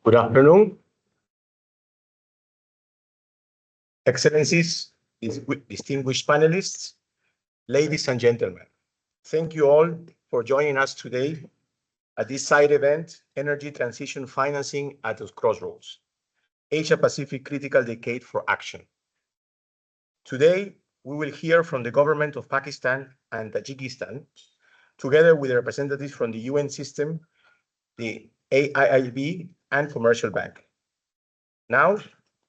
Good afternoon, Excellencies, distinguished panelists, ladies and gentlemen. Thank you all for joining us today at this side event, Energy Transition Financing at the Crossroads, Asia-Pacific Critical Decade for Action. Today, we will hear from the government of Pakistan and Tajikistan, together with representatives from the UN system, the AIIB, and Commercial Bank. Now,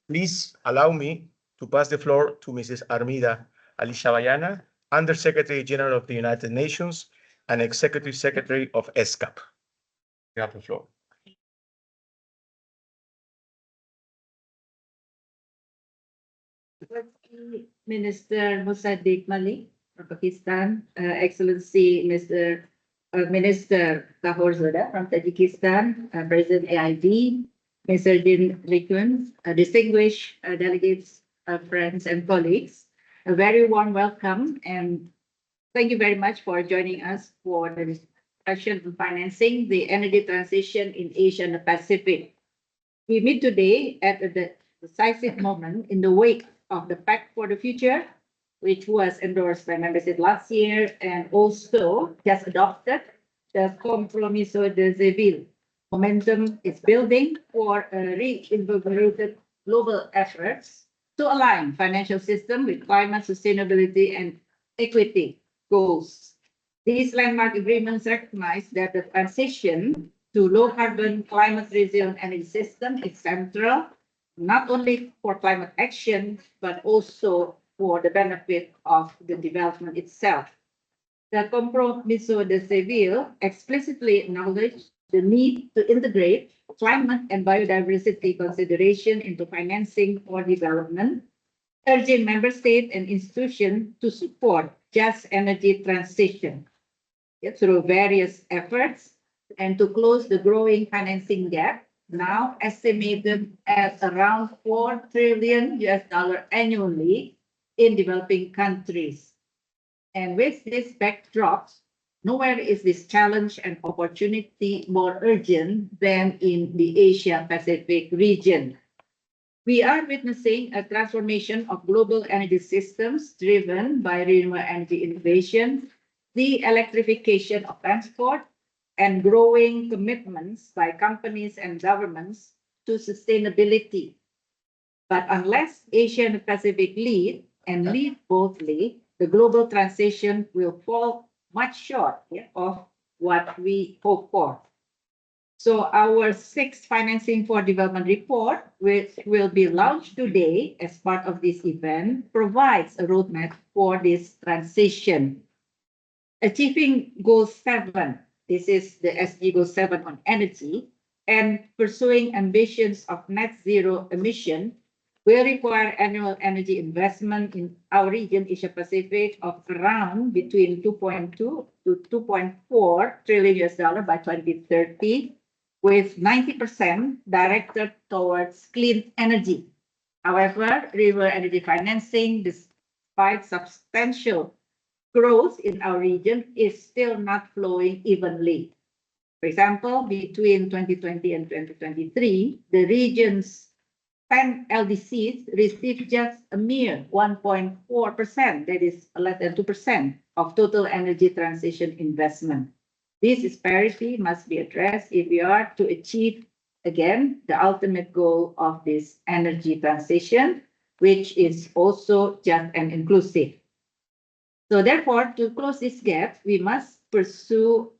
please allow me to pass the floor to Mrs. Armida Ali-Shabayana, Under-Secretary General of the United Nations and Executive Secretary of ESCAP. You have the floor. Minister Musaddiq Malik from Pakistan, Excellency Mr. Minister Tahor Zoda from Tajikistan, President AIIB, Mr. Din Rikun, distinguished delegates, friends and colleagues, a very warm welcome and thank you very much for joining us for the discussion on financing the energy transition in Asia and the Pacific. We meet today at a decisive moment in the wake of the Pact for the Future, which was endorsed by member states last year and also just adopted the Compromiso de Sevilla. Momentum is building for a reinvigorated global efforts to align financial system with climate sustainability and equity goals. These landmark agreements recognize that the transition to low carbon climate resilient energy system is central, not only for climate action, but also for the benefit of the development itself. The Compromiso de Sevilla explicitly acknowledged the need to integrate climate and biodiversity consideration into financing for development, urging member states and institutions to support just energy transition through various efforts and to close the growing financing gap, now estimated at around $4 trillion annually in developing countries. And with this backdrop, nowhere is this challenge and opportunity more urgent than in the Asia-Pacific region. We are witnessing a transformation of global energy systems driven by renewable energy innovation, the electrification of transport, and growing commitments by companies and governments to sustainability. But unless Asia and the Pacific lead and lead boldly, the global transition will fall much short of what we hope for. So our sixth Financing for Development report, which will be launched today as part of this event, provides a roadmap for this transition. Achieving Goal 7, this is the SDG Goal 7 on energy, and pursuing ambitions of net zero emission will require annual energy investment in our region, Asia Pacific, of around between $2.2 to $2.4 trillion by 2030, with 90% directed towards clean energy. However, renewable energy financing, despite substantial growth in our region, is still not flowing evenly. For example, between 2020 and 2023, the region's 10 LDCs received just a mere 1.4%, that is less than 2% of total energy transition investment. This disparity must be addressed if we are to achieve, again, the ultimate goal of this energy transition, which is also just and inclusive. So therefore, to close this gap, we must pursue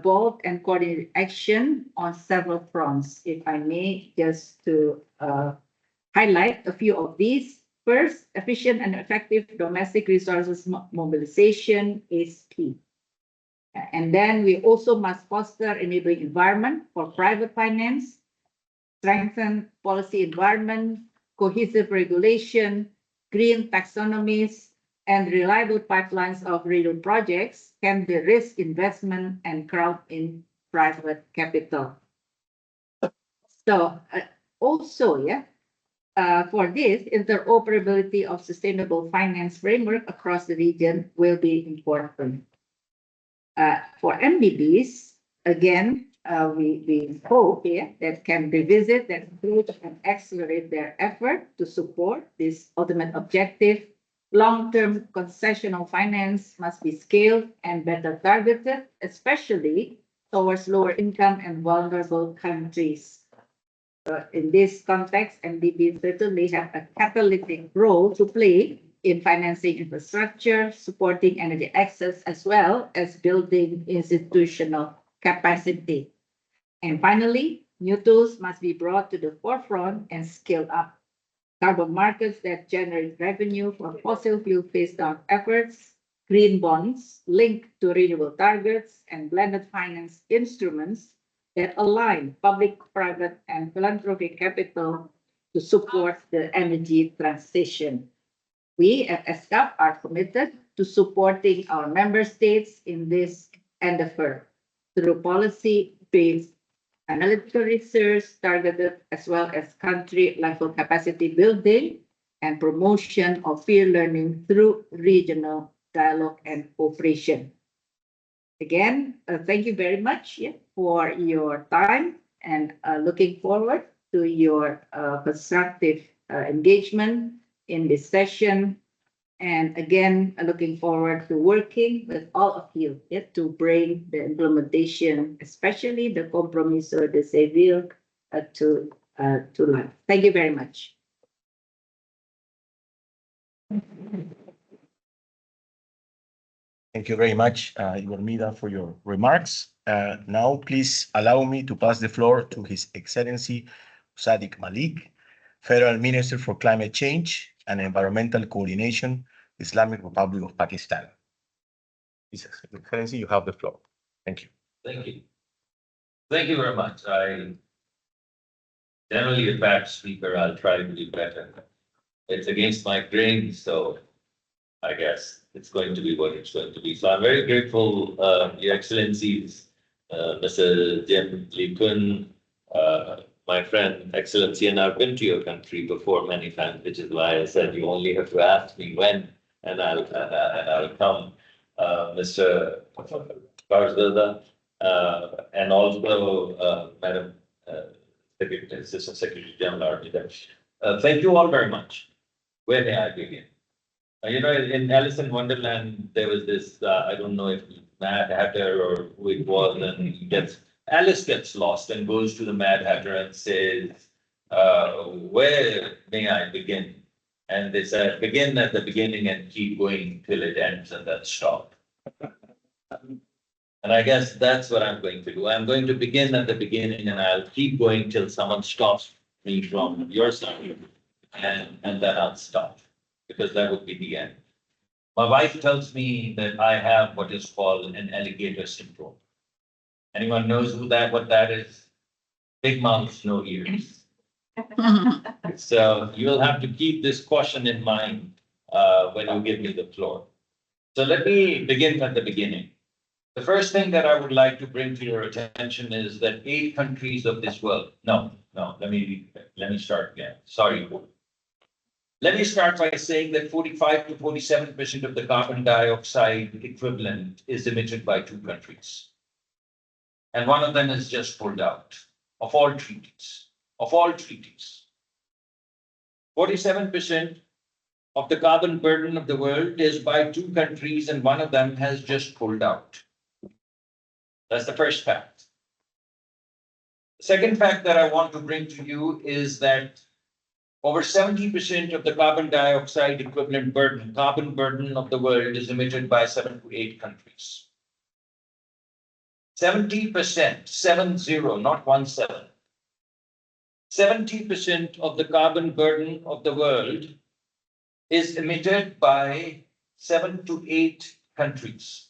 bold and coordinated action on several fronts. If I may, just to highlight a few of these. First, efficient and effective domestic resources mobilization is key. And then we also must foster enabling environment for private finance, strengthen policy environment, cohesive regulation, green taxonomies, and reliable pipelines of renewable projects can de-risk investment and crowd in private capital. So also, for this, interoperability of sustainable finance framework across the region will be important. For MDBs, again, we hope that can revisit, that include and accelerate their effort to support this ultimate objective. Long-term concessional finance must be scaled and better targeted, especially towards lower income and vulnerable countries. In this context, MDBs certainly have a catalytic role to play in financing infrastructure, supporting energy access, as well as building institutional capacity. And finally, new tools must be brought to the forefront and scaled up. Carbon markets that generate revenue from fossil fuel phase-down efforts, green bonds linked to renewable targets, and blended finance instruments that align public, private, and philanthropic capital to support the energy transition. We at ESCAP are committed to supporting our member states in this endeavor through policy-based analytical research targeted as well as country-level capacity building and promotion of peer learning through regional dialogue and cooperation. Again, thank you very much for your time and looking forward to your constructive engagement in this session. And again, looking forward to working with all of you to bring the implementation, especially the Compromiso de Sevilla, to life. Thank you very much. Thank you very much, Yormida, for your remarks. Now, please allow me to pass the floor to His Excellency Sadiq Malik, Federal Minister for Climate Change and Environmental Coordination, Islamic Republic of Pakistan. His Excellency, you have the floor. Thank you. Thank you. Thank you very much. I generally a bad speaker. I'll try to do better. It's against my grain, so I guess it's going to be what it's going to be. So I'm very grateful, Your Excellencies, Mr. Jim Lee Kun, my friend, Excellency, and I've been to your country before many times, which is why I said you only have to ask me when, and I'll come. Mr. Karzada, and also Madam Assistant Secretary General. Thank you all very much. Where may I begin? You know, in Alice in Wonderland, there was this, I don't know if Mad Hatter or who it was, and Alice gets lost and goes to the Mad Hatter and says, where may I begin? And they said, begin at the beginning and keep going till it ends and then stop. And I guess that's what I'm going to do. I'm going to begin at the beginning and I'll keep going till someone stops me from your side, and then I'll stop, because that would be the end. My wife tells me that I have what is called an alligator syndrome. Anyone knows what that is? Big mouth, no ears. So you'll have to keep this caution in mind when you give me the floor. So let me begin at the beginning. The first thing that I would like to bring to your attention is that 8 countries of this world. No, let me start again. Sorry. Let me start by saying that 45 to 47% of the carbon dioxide equivalent is emitted by 2 countries. And one of them is just pulled out of all treaties. 47% of the carbon burden of the world is by 2 countries, and one of them has just pulled out. That's the first fact. The second fact that I want to bring to you is that over 70% of the carbon dioxide equivalent carbon burden of the world is emitted by 7 to 8 countries. 70%, 70, not 17. 70% of the carbon burden of the world is emitted by 7 to 8 countries.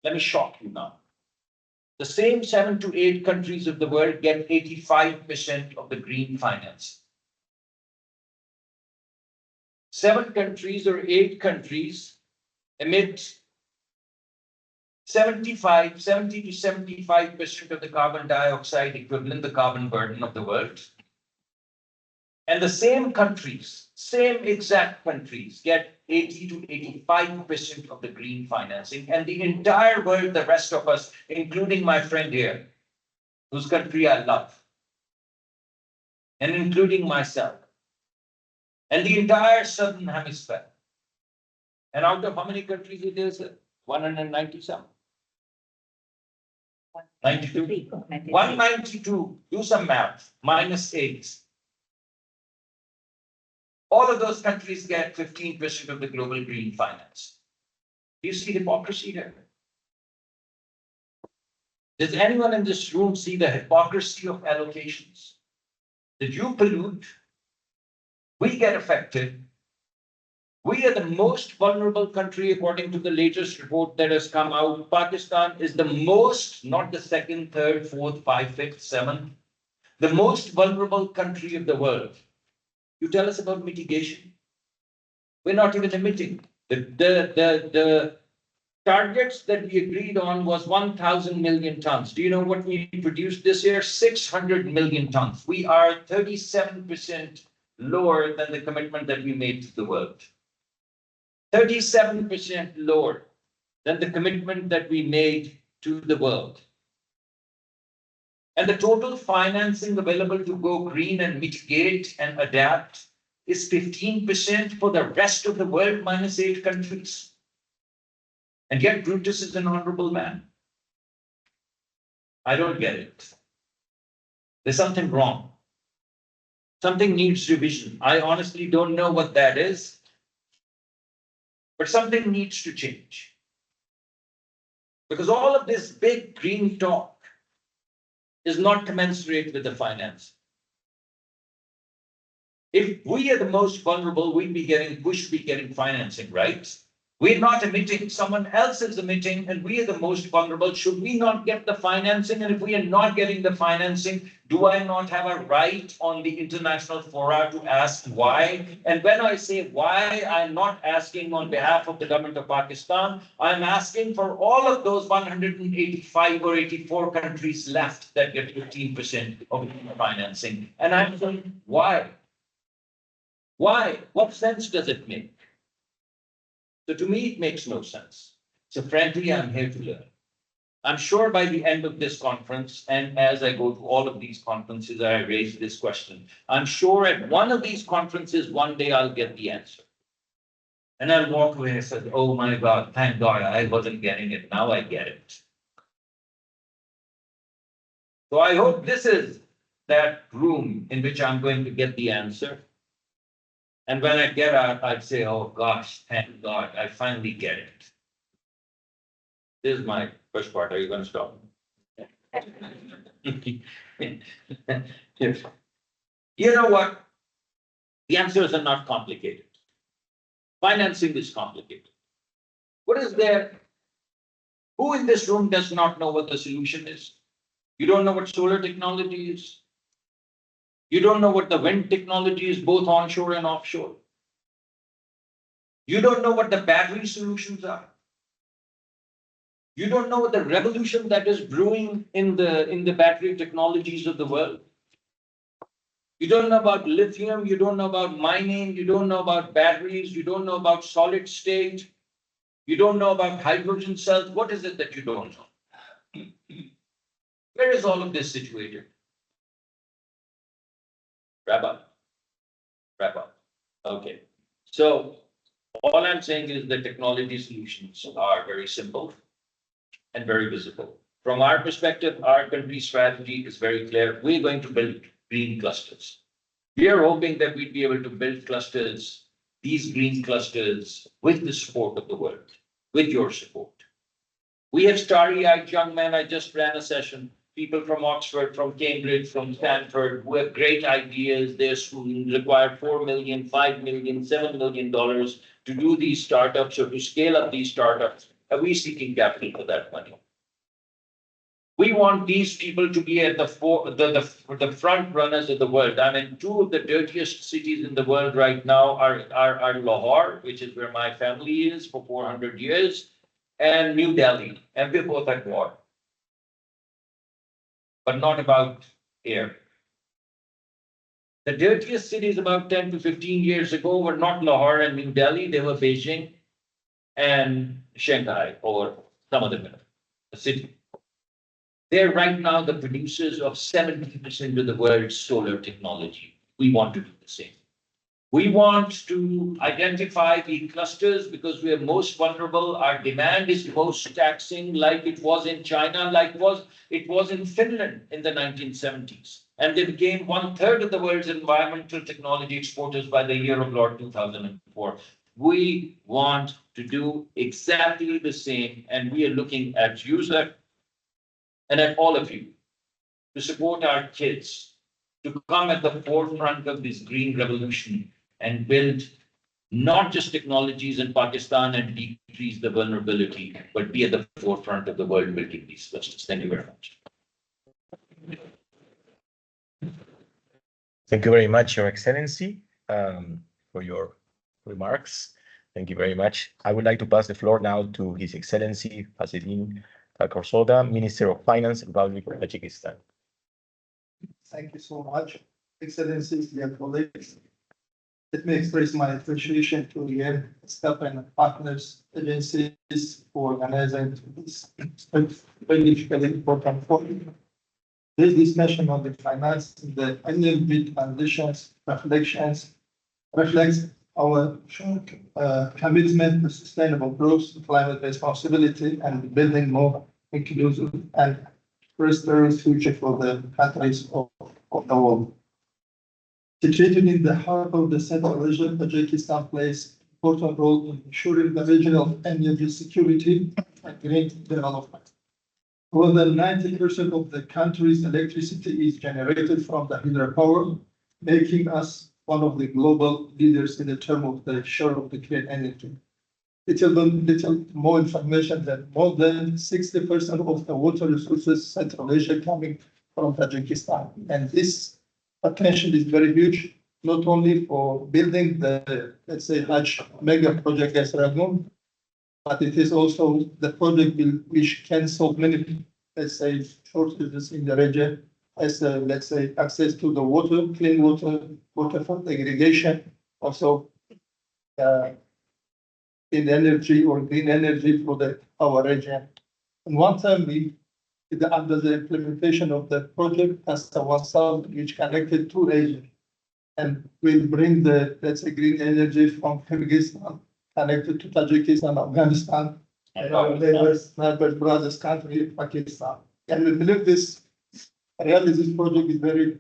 Let me shock you now. The same 7 to 8 countries of the world get 85% of the green finance. 7 countries or 8 countries emit 70 to 75% of the carbon dioxide equivalent, the carbon burden of the world. And the same countries, same exact countries, get 80 to 85% of the green financing. And the entire world, the rest of us, including my friend here, whose country I love, and including myself, and the entire Southern Hemisphere. And out of how many countries it is? 197. 92. 192, do some math, minus 8. All of those countries get 15% of the global green finance. Do you see hypocrisy here? Does anyone in this room see the hypocrisy of allocations? That you pollute, we get affected. We are the most vulnerable country according to the latest report that has come out. Pakistan is the most, not the second, third, fourth, 5th, 5th, 7th, the most vulnerable country of the world. You tell us about mitigation. We're not even emitting. The targets that we agreed on was 1,000 million tons. Do you know what we produced this year? 600 million tons. We are 37% lower than the commitment that we made to the world. 37% lower than the commitment that we made to the world. And the total financing available to go green and mitigate and adapt is 15% for the rest of the world, minus 8 countries. And yet Brutus is an honorable man. I don't get it. There's something wrong. Something needs revision. I honestly don't know what that is, but something needs to change. Because all of this big green talk is not commensurate with the finance. If we are the most vulnerable, we should be getting financing, right? We're not emitting, someone else is emitting, and we are the most vulnerable. Should we not get the financing? And if we are not getting the financing, do I not have a right on the international fora to ask why? And when I say why, I'm not asking on behalf of the government of Pakistan. I'm asking for all of those 185 or 84 countries left that get 15% of financing. And I'm saying, why? Why? What sense does it make? So to me, it makes no sense. So frankly, I'm here to learn. I'm sure by the end of this conference, and as I go to all of these conferences, I raise this question. I'm sure at one of these conferences, one day I'll get the answer. And I'll walk away and say, oh my God, thank God, I wasn't getting it. Now I get it. So I hope this is that room in which I'm going to get the answer. And when I get out, I'd say, oh gosh, thank God, I finally get it. This is my first part. Are you going to stop? You know what? The answers are not complicated. Financing is complicated. What is there? Who in this room does not know what the solution is? You don't know what solar technology is? You don't know what the wind technology is, both onshore and offshore. You don't know what the battery solutions are. You don't know what the revolution that is brewing in the battery technologies of the world. You don't know about lithium, you don't know about mining, you don't know about batteries, you don't know about solid state, you don't know about hydrogen cells. What is it that you don't know? Where is all of this situated? Wrap up. Okay. So all I'm saying is the technology solutions are very simple and very visible. From our perspective, our country's strategy is very clear. We're going to build green clusters. We are hoping that we'd be able to build clusters, these green clusters, with the support of the world, with your support. We have starry-eyed young men. I just ran a session. People from Oxford, from Cambridge, from Stanford, who have great ideas. Their schools require $4 million, $5 million, $7 million to do these startups or to scale up these startups. Are we seeking capital for that money? We want these people to be at the front runners of the world. I mean, two of the dirtiest cities in the world right now are Lahore, which is where my family is for 400 years, and New Delhi, and we're both at war. But not about air. The dirtiest cities about 10 to 15 years ago were not Lahore and New Delhi, they were Beijing and Shanghai or some other city. They're right now the producers of 70% of the world's solar technology. We want to do the same. We want to identify the clusters because we are most vulnerable. Our demand is most taxing, like it was in China, like it was in Finland in the 1970s. And they became 1/3 of the world's environmental technology exporters by the year of Lord 2004. We want to do exactly the same, and we are looking at you, sir, and at all of you to support our kids to come at the forefront of this green revolution and build not just technologies in Pakistan and decrease the vulnerability, but be at the forefront of the world building these clusters. Thank you very much. Thank you very much, Your Excellency, for your remarks. Thank you very much. I would like to pass the floor now to His Excellency Fazlin Korsoda, Minister of Finance, Republic of Tajikistan. Thank you so much, Excellencies, dear colleagues. Let me express my appreciation to the ESCAP and partners agencies for organizing this politically important forum. This discussion on the financing the energy transitions reflects our strong commitment to sustainable growth, climate responsibility, and building more inclusive and prosperous future for the countries of the world. Situated in the heart of the Central Asia, Tajikistan plays an important role in ensuring the regional energy security and green development. More than 90% of the country's electricity is generated from the hydropower, making us one of the global leaders in the term of the share of the clean energy. Little more information that more than 60% of the water resources Central Asia coming from Tajikistan. And this potential is very huge, not only for building the, let's say, large mega project as Ragun, but it is also the project which can solve many, let's say, shortages in the region, as let's say, access to the water, clean water, water for irrigation, also clean energy or green energy for our region. And one time under the implementation of the project as a one south, which connected two regions, and will bring the, let's say, green energy from Kyrgyzstan connected to Tajikistan, Afghanistan, and our neighbors, brothers country, Pakistan. And we believe this project is very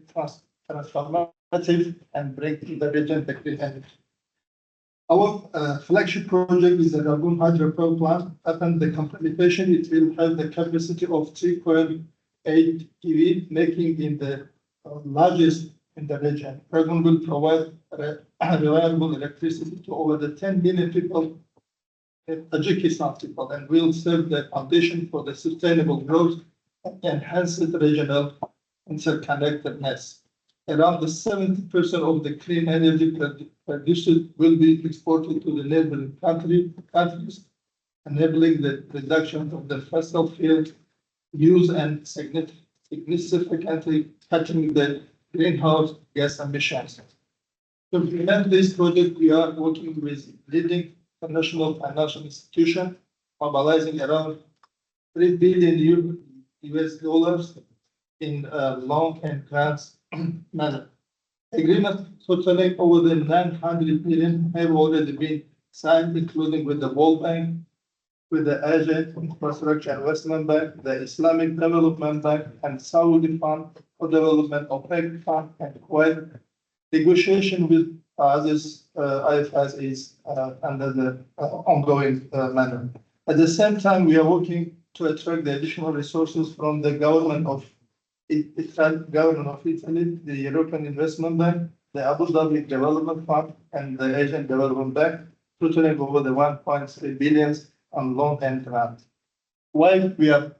transformative and bring to the region the green energy. Our flagship project is the Ragun hydropower plant. Upon the completion, it will have the capacity of 3.8 GW, making it the largest in the region. Ragun will provide reliable electricity to over the 10 million people, Tajikistan people, and will serve the foundation for the sustainable growth and enhance the regional interconnectedness. Around the 70% of the clean energy produced will be exported to the neighboring countries, enabling the reduction of the fossil fuel use and significantly cutting the greenhouse gas emissions. To implement this project, we are working with leading international financial institutions, mobilizing around $3 billion US in loan and grants manner. Agreement totaling over the 900 million have already been signed, including with the World Bank, with the Asian Infrastructure Investment Bank, the Islamic Development Bank, and Saudi Fund for Development, OPEC Fund, and Kuwait. Negotiation with others IFIs is under the ongoing manner. At the same time, we are working to attract the additional resources from the government of Italy, the European Investment Bank, the Abu Dhabi Development Fund, and the Asian Development Bank, totaling over the 1.3 billion on loan and grant. While we are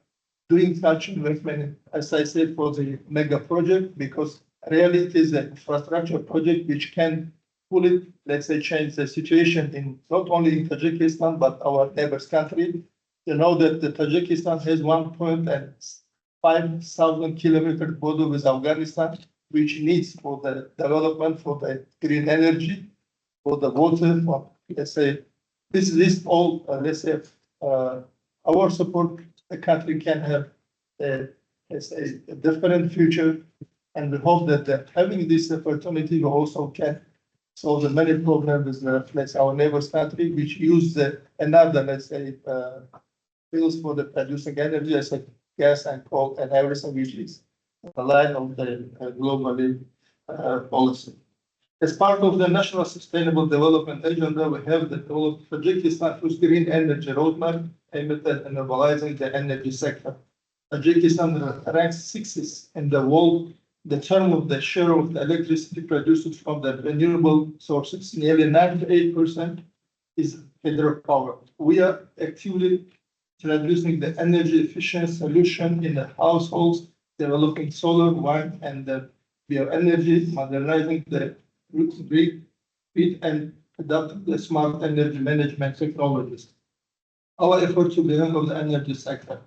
doing such investment, as I said, for the mega project, because really it is an infrastructure project which can fully, let's say, change the situation in not only in Tajikistan, but our neighbors country. You know that the Tajikistan has 1.5 kilometer border with Afghanistan, which needs for the development, for the green energy, for the water, for, let's say, this all, let's say, our support, the country can have let's say, a different future. And we hope that having this opportunity, we also can solve the many problems with let's say, our neighbors country, which use another, let's say, fields for the producing energy, as like gas and coal and everything, which is the line of the globally policy. As part of the National Sustainable Development Agenda, we have the Tajikistan's green energy roadmap aimed at enabling the energy sector. Tajikistan ranks 6th in the world the term of the share of the electricity produced from the renewable sources. Nearly 98% is hydropower. We are actively introducing the energy efficient solution in the households, developing solar, wind, and the bioenergy, modernizing the grid, and adopting the smart energy management technologies. Our effort to develop the energy sector.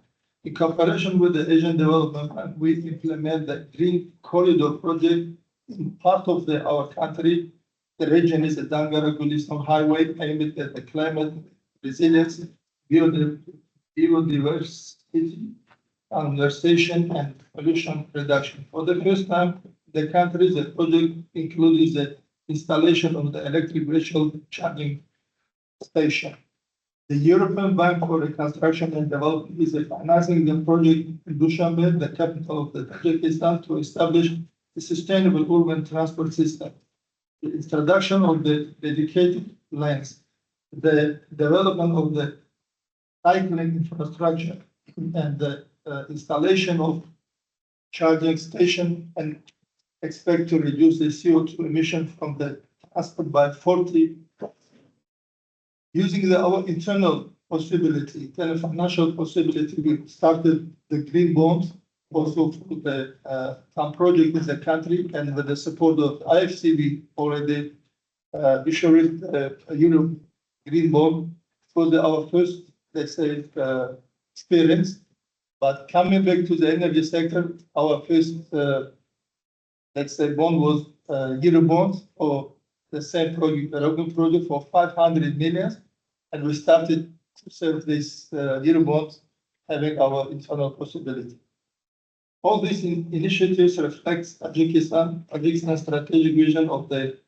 In cooperation with the Asian Development Bank, we implement the Green Corridor project in part of our country. The region is the Dangara-Gulistan Highway aimed at the climate resilience, biodiversity, conservation, and pollution reduction. For the first time, the project includes the installation of the electric vehicle charging station. The European Bank for Reconstruction and Development is financing the project in Dushanbe, the capital of the Tajikistan, to establish a sustainable urban transport system. The introduction of the dedicated lanes, the development of the cycling infrastructure, and the installation of charging station, and expect to reduce the CO2 emission from the transport by 40%. Using our internal possibility, financial possibility, we started the green bonds also for the some project in the country, and with the support of IFCB already issued a Euro green bond for our first, let's say, experience. But coming back to the energy sector, our first, let's say, bond was Euro bonds for the same project, the Rogan project for 500 million. And we started to serve this Euro bonds, having our internal possibility. All these initiatives reflect Tajikistan's strategic vision of the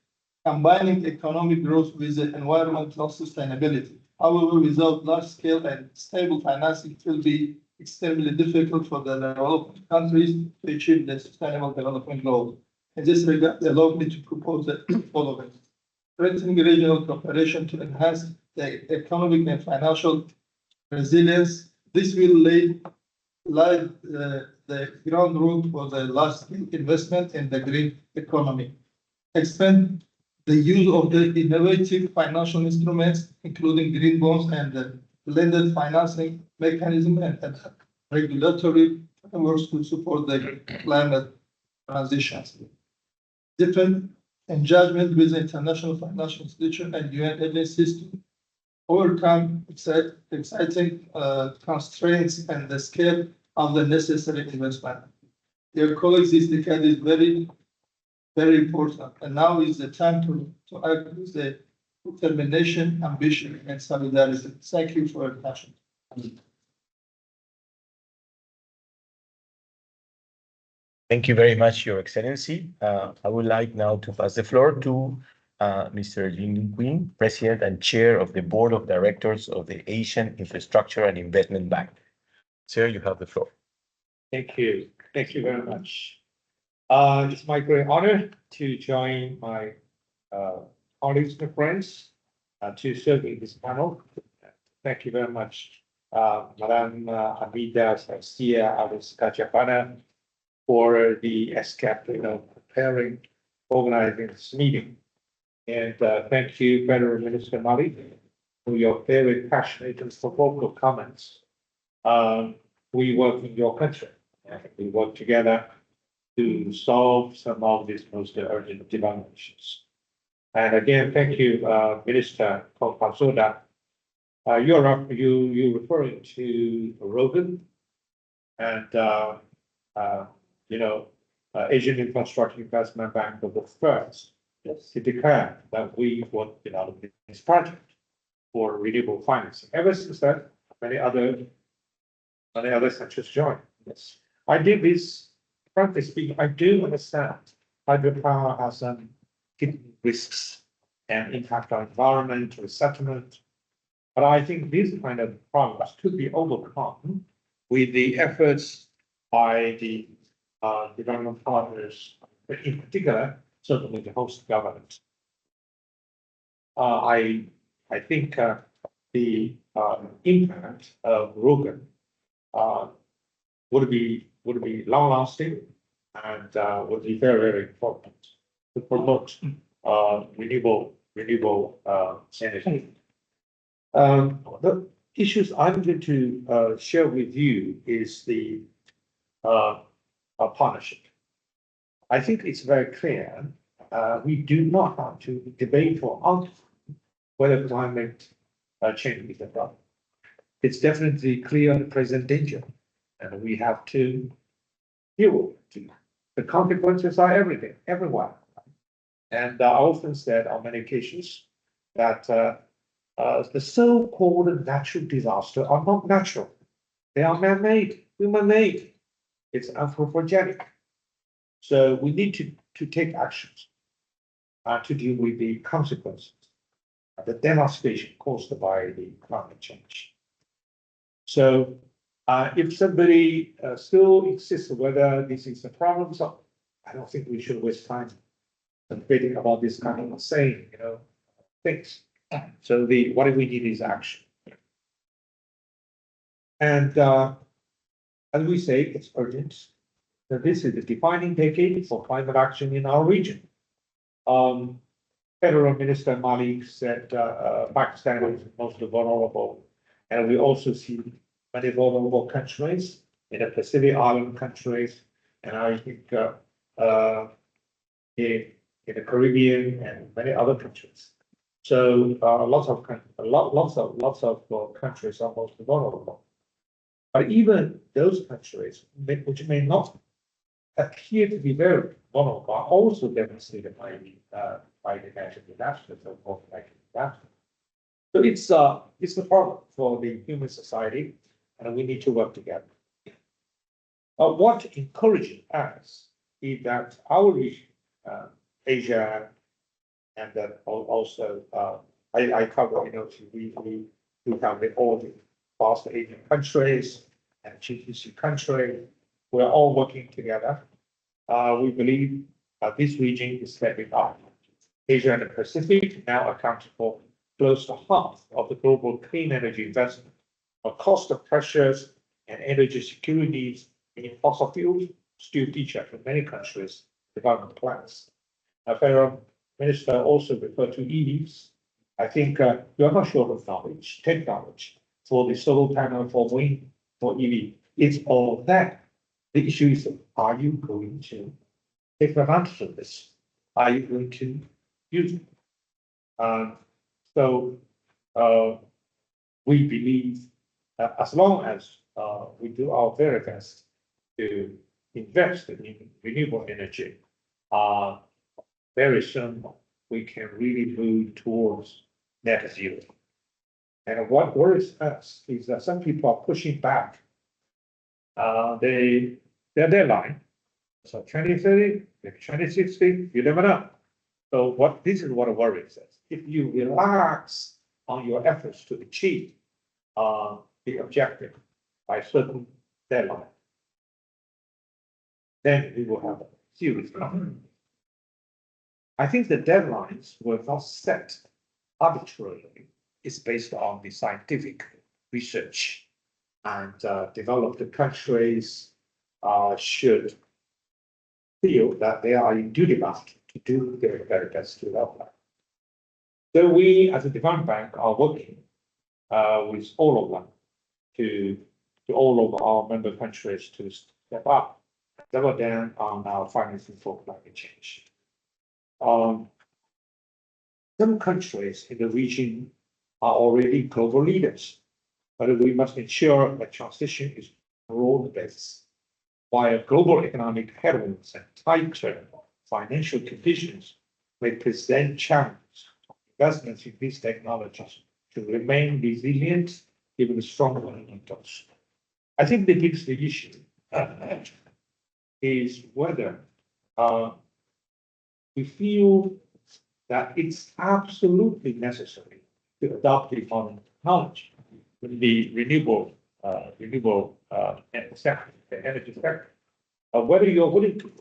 combining economic growth with the environmental sustainability. However, without large-scale and stable financing, it will be extremely difficult for the developed countries to achieve the sustainable development goals. In this regard, allow me to propose the following: strengthening regional cooperation to enhance the economic and financial resilience. This will lay the groundwork for the large-scale investment in the green economy. Expand the use of the innovative financial instruments, including green bonds and the blended financing mechanism and regulatory frameworks to support the climate transitions. Different engagement with international financial institutions and UN agencies to overcome exciting constraints and the scale of the necessary investment. Dear colleagues, this decade is very, very important, and now is the time to act with the determination, ambition, and solidarity. Thank you for your attention. Thank you very much, Your Excellency. I would like now to pass the floor to Mr. Jin Quinn, President and Chair of the Board of Directors of the Asian Infrastructure and Investment Bank. Sir, you have the floor. Thank you. Thank you very much. It's my great honor to join my colleagues and friends to serve in this panel. Thank you very much, Madam Hamida Garcia Alice-Kajapana, for the ESCAP, preparing, organizing this meeting. And thank you, Federal Minister Mali, for your very passionate and provocative comments. we work in your country. And we work together to solve some of these most urgent development issues. And again, thank you, Minister Pasoda. You referring to Rogan and, Asian Infrastructure Investment Bank was the first to declare that we would develop this project for renewable financing. Ever since then, many other countries joined. Yes, I did this. Frankly speaking, I do understand hydropower has some hidden risks and impact on environment, resettlement. But I think these kind of problems could be overcome with the efforts by the development partners, in particular, certainly the host government. I think the impact of Rogan would be long lasting and would be very, very important to promote renewable energy. The issues I'm going to share with you is the partnership. I think it's very clear we do not have to debate or argue whether climate change is a problem. It's definitely clear and present danger, and we have to deal with it. The consequences are everything, everywhere. And I often said on many occasions that the so-called natural disasters are not natural. They are man-made, human-made. It's anthropogenic. So we need to take actions to deal with the consequences of the devastation caused by the climate change. So if somebody still insists whether this is a problem, so I don't think we should waste time debating about this kind of saying, things. So what we need is action. And as we say, it's urgent. So this is the defining decade for climate action in our region. Federal Minister Malik said Pakistan is most vulnerable, and we also see many vulnerable countries in the Pacific Island countries, and I think in the Caribbean and many other countries. So lots of countries are most vulnerable. But even those countries, which may not appear to be very vulnerable, are also devastated by the natural disasters, so-called natural disasters. So it's a problem for the human society, and we need to work together. What encourages us is that our region, Asia, and then also I cover, we cover all the vast Asian countries and GCC countries. We're all working together. We believe this region is stepping up. Asia and the Pacific now account for close to half of the global clean energy investment. Cost of pressures and energy security in fossil fuels still feature for many countries' development plans. Federal Minister also referred to EVs. I think you are not short of knowledge, technology for the solar panel, for wind, for EV. It's all that. The issue is, are you going to take advantage of this? Are you going to use it? So we believe that as long as we do our very best to invest in renewable energy, very soon we can really move towards net zero. And what worries us is that some people are pushing back their deadline. So 2030, maybe 2060, you never know. So this is what worries us. If you relax on your efforts to achieve the objective by a certain deadline, then we will have a serious problem. I think the deadlines were not set arbitrarily. It's based on the scientific research, and developed countries should feel that they are in duty bound to do their very best to develop that. So we, as a development bank, are working with all of them to to all of our member countries to step up, double down on our financing for climate change. Some countries in the region are already global leaders, but we must ensure that transition is broad-based. While global economic headwinds and tighter financial conditions may present challenges, investments in these technologies to remain resilient given the strong fundamentals. I think the biggest issue is whether we feel that it's absolutely necessary to adopt the modern technology with the renewable sector, the energy sector, whether you're willing to,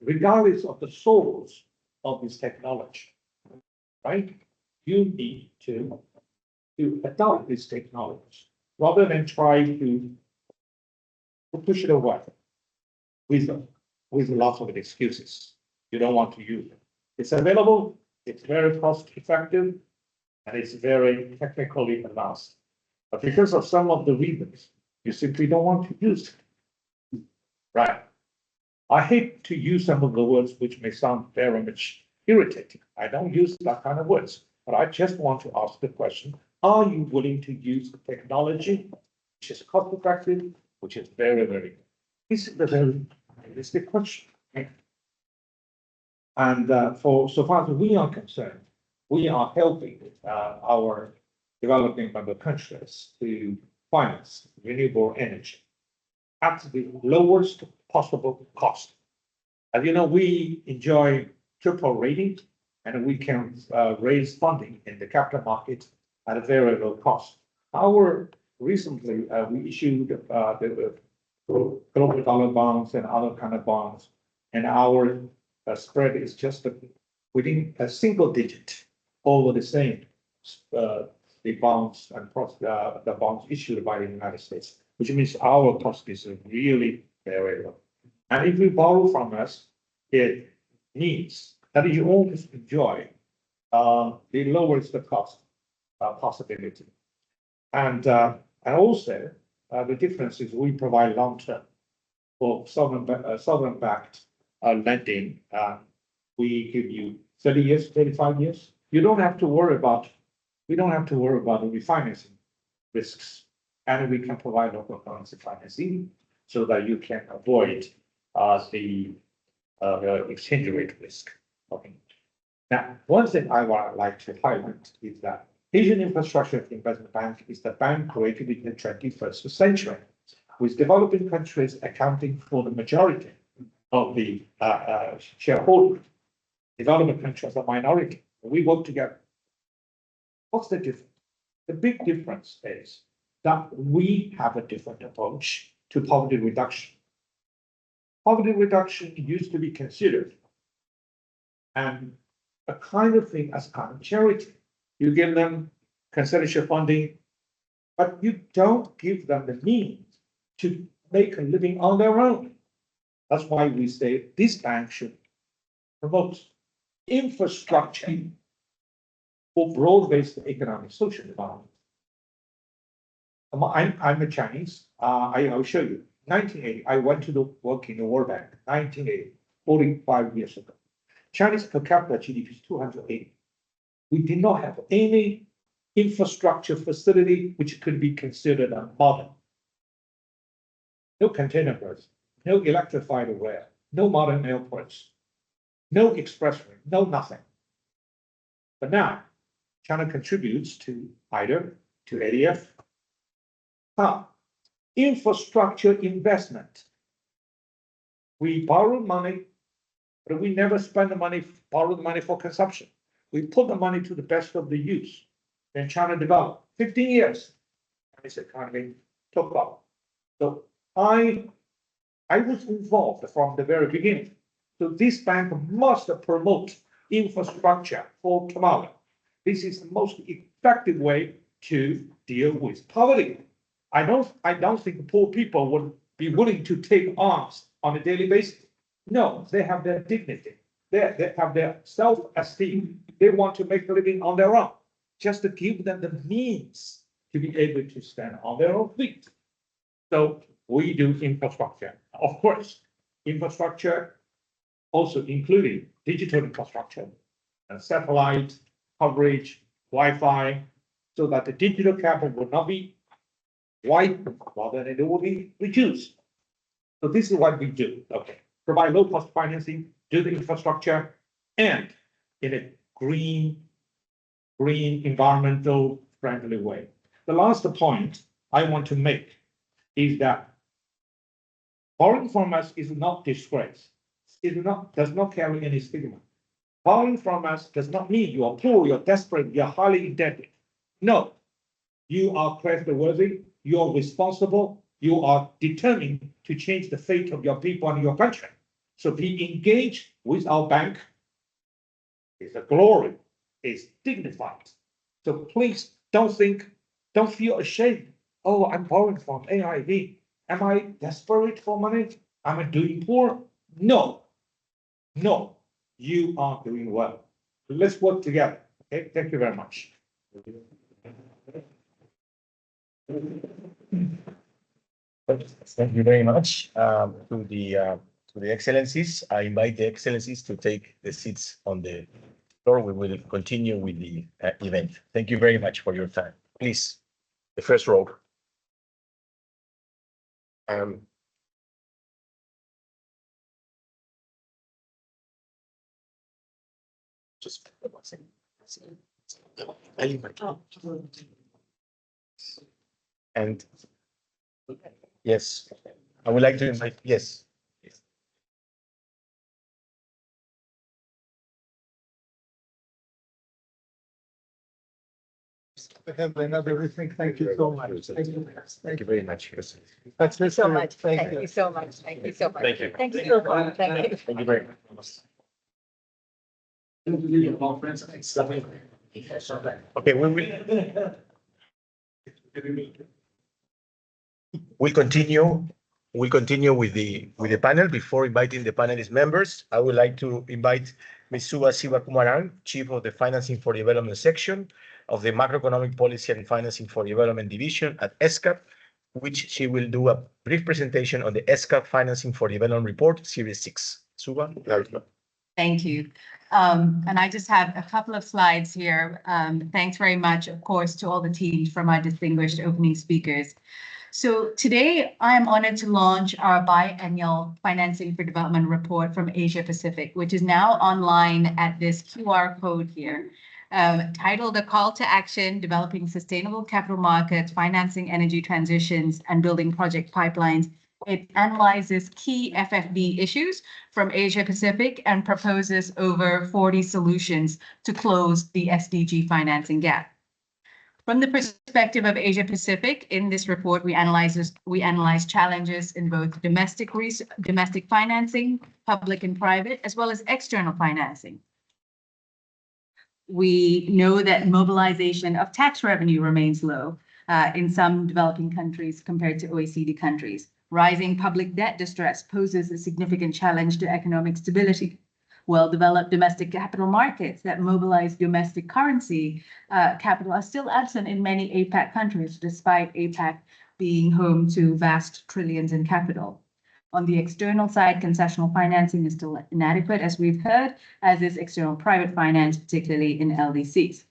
regardless of the source of this technology, right? You need to adopt this technology rather than try to push it away with lots of excuses. You don't want to use it. It's available, it's very cost effective, and it's very technically advanced. But because of some of the reasons, you simply don't want to use it. Right. I hate to use some of the words which may sound very much irritating. I don't use that kind of words, but I just want to ask the question, are you willing to use the technology which is cost effective, which is very, very good? This is the very realistic question. And for so far as we are concerned, we are helping our developing member countries to finance renewable energy at the lowest possible cost. As you know, we enjoy triple rating, and we can raise funding in the capital market at a very low cost. Recently, we issued the global dollar bonds and other kind of bonds, and our spread is just within a single digit over the same the bonds and the bonds issued by the United States, which means our cost is really very low. And if you borrow from us, it means that you always enjoy the lowest the cost possibility. And also the difference is we provide long-term for sovereign-backed lending. We give you 30 years, 35 years. You don't have to worry about, we don't have to worry about the refinancing risks, and we can provide local currency financing so that you can avoid the exchange rate risk. Okay. Now, one thing I would like to highlight is that Asian Infrastructure Investment Bank is the bank created in the 21st century, with developing countries accounting for the majority of the shareholders. Developing countries are minority. We work together. What's the difference? The big difference is that we have a different approach to poverty reduction. Poverty reduction used to be considered and a kind of thing as kind of charity. You give them conservation funding, but you don't give them the means to make a living on their own. That's why we say this bank should promote infrastructure for broad-based economic social development. I'm a Chinese. I'll show you. 1980, I went to work in the World Bank. 1980, 45 years ago. Chinese per capita GDP is 280. We did not have any infrastructure facility which could be considered a modern. No container berths, no electrified rail, no modern airports, no expressway, no nothing. But now, China contributes to either to ADF. Infrastructure investment. We borrow money, but we never spend the money, borrow the money for consumption. We put the money to the best of the use. Then China developed 15 years. Chinese economy took off. So I was involved from the very beginning. So this bank must promote infrastructure for tomorrow. This is the most effective way to deal with poverty. I don't think poor people would be willing to take arms on a daily basis. No, they have their dignity. They have their self-esteem. They want to make a living on their own. Just to give them the means to be able to stand on their own feet. So we do infrastructure. Of course, infrastructure also including digital infrastructure and satellite coverage, Wi-Fi, so that the digital capital will not be wide, rather than it will be reduced. So this is what we do. Okay, provide low-cost financing, do the infrastructure, and in a green, environmental friendly way. The last point I want to make is that borrowing from us is not disgrace. It does not carry any stigma. Borrowing from us does not mean you are poor, you're desperate, you're highly indebted. No, you are creditworthy, you are responsible, you are determined to change the fate of your people and your country. So be engaged with our bank. It's a glory, it's dignified. So please don't feel ashamed. Oh, I'm borrowing from AIIB. Am I desperate for money? Am I doing poor? No, you are doing well. Let's work together. Okay, thank you very much. Thank you very much to the excellencies. I invite the excellencies to take the seats on the floor. We will continue with the event. Thank you very much for your time. Please, the first row. Just and yes, I would like to invite, yes. Everything. Thank you so much. Thank you very much. Thank you so much. Thank you so much. Thank you so much. Thank you. Thank you so much. Thank you. Thank you very much. Okay, we'll continue with the panel. Before inviting the panelist members, I would like to invite Ms. Suba Sivakumaran, Chief of the Financing for Development section of the Macroeconomic Policy and Financing for Development Division at ESCAP, which she will do a brief presentation on the ESCAP Financing for Development Report, Series 6. Suba, thank you. And I just have a couple of slides here. Thanks very much, of course, to all the teams from our distinguished opening speakers. So today I am honored to launch our biannual Financing for Development report from Asia Pacific, which is now online at this QR code here, titled A Call to Action, Developing Sustainable Capital Markets, Financing Energy Transitions, and Building Project Pipelines. It analyzes key FFB issues from Asia Pacific and proposes over 40 solutions to close the SDG financing gap. From the perspective of Asia Pacific, in this report, we analyze challenges in both domestic financing, public and private, as well as external financing. We know that mobilization of tax revenue remains low in some developing countries compared to OECD countries. Rising public debt distress poses a significant challenge to economic stability. Well-developed domestic capital markets that mobilize domestic currency capital are still absent in many APAC countries, despite APAC being home to vast trillions in capital. On the external side, concessional financing is still inadequate, as we've heard, as is external private finance, particularly in LDCs.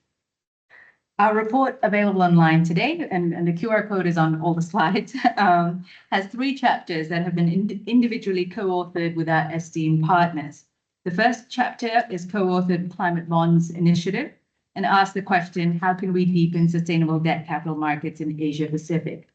Our report, available online today, and the QR code is on all the slides, has 3 chapters that have been individually co-authored with our esteemed partners. The first chapter is co-authored Climate Bonds Initiative and asks the question, how can we deepen sustainable debt capital markets in Asia Pacific?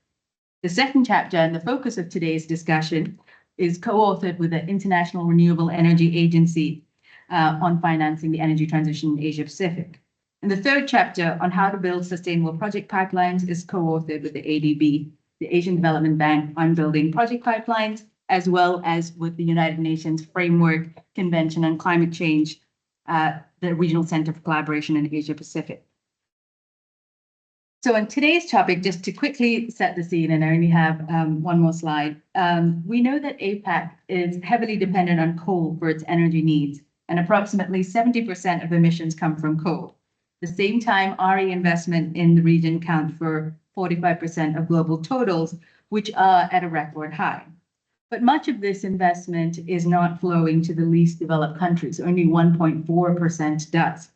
The second chapter, and the focus of today's discussion, is co-authored with the International Renewable Energy Agency on financing the energy transition in Asia Pacific. And the third chapter on how to build sustainable project pipelines is co-authored with the AIIB, the Asian Development Bank, on building project pipelines, as well as with the United Nations Framework Convention on Climate Change, the Regional Center for Collaboration in Asia Pacific. So on today's topic, just to quickly set the scene, and I only have one more slide, we know that APAC is heavily dependent on coal for its energy needs, and approximately 70% of emissions come from coal. At the same time, RE investment in the region account for 45% of global totals, which are at a record high. But much of this investment is not flowing to the least developed countries. Only 1.4% does.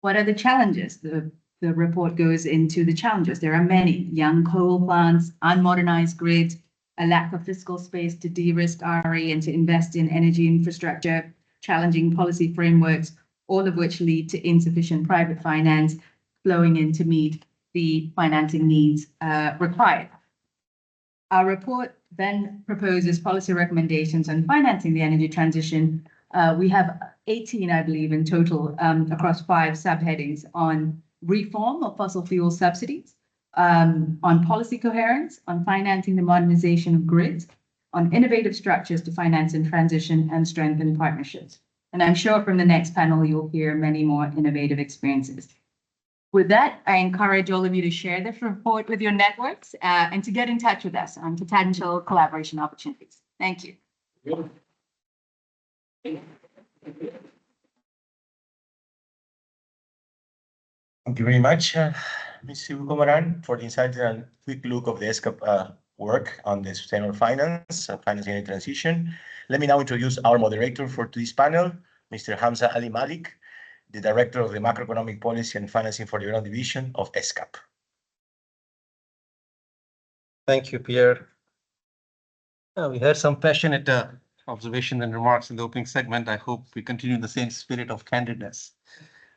What are the challenges? The report goes into the challenges. There are many: young coal plants, unmodernized grids, a lack of fiscal space to de-risk RE and to invest in energy infrastructure, challenging policy frameworks, all of which lead to insufficient private finance flowing in to meet the financing needs required. Our report then proposes policy recommendations on financing the energy transition. We have 18, I believe, in total across 5 subheadings: on reform of fossil fuel subsidies, on policy coherence, on financing the modernization of grids, on innovative structures to finance and transition and strengthen partnerships. And I'm sure from the next panel, you'll hear many more innovative experiences. With that, I encourage all of you to share this report with your networks and to get in touch with us on potential collaboration opportunities. Thank you. Thank you very much, Ms. Kumaran, for the insights and quick look of the ESCAP work on the sustainable finance, financing and transition. Let me now introduce our moderator for today's panel, Mr. Hamza Ali Malik, the Director of the Macroeconomic Policy and Financing for the Iran Division of ESCAP. Thank you, Pierre. We heard some passionate observations and remarks in the opening segment. I hope we continue the same spirit of candidness.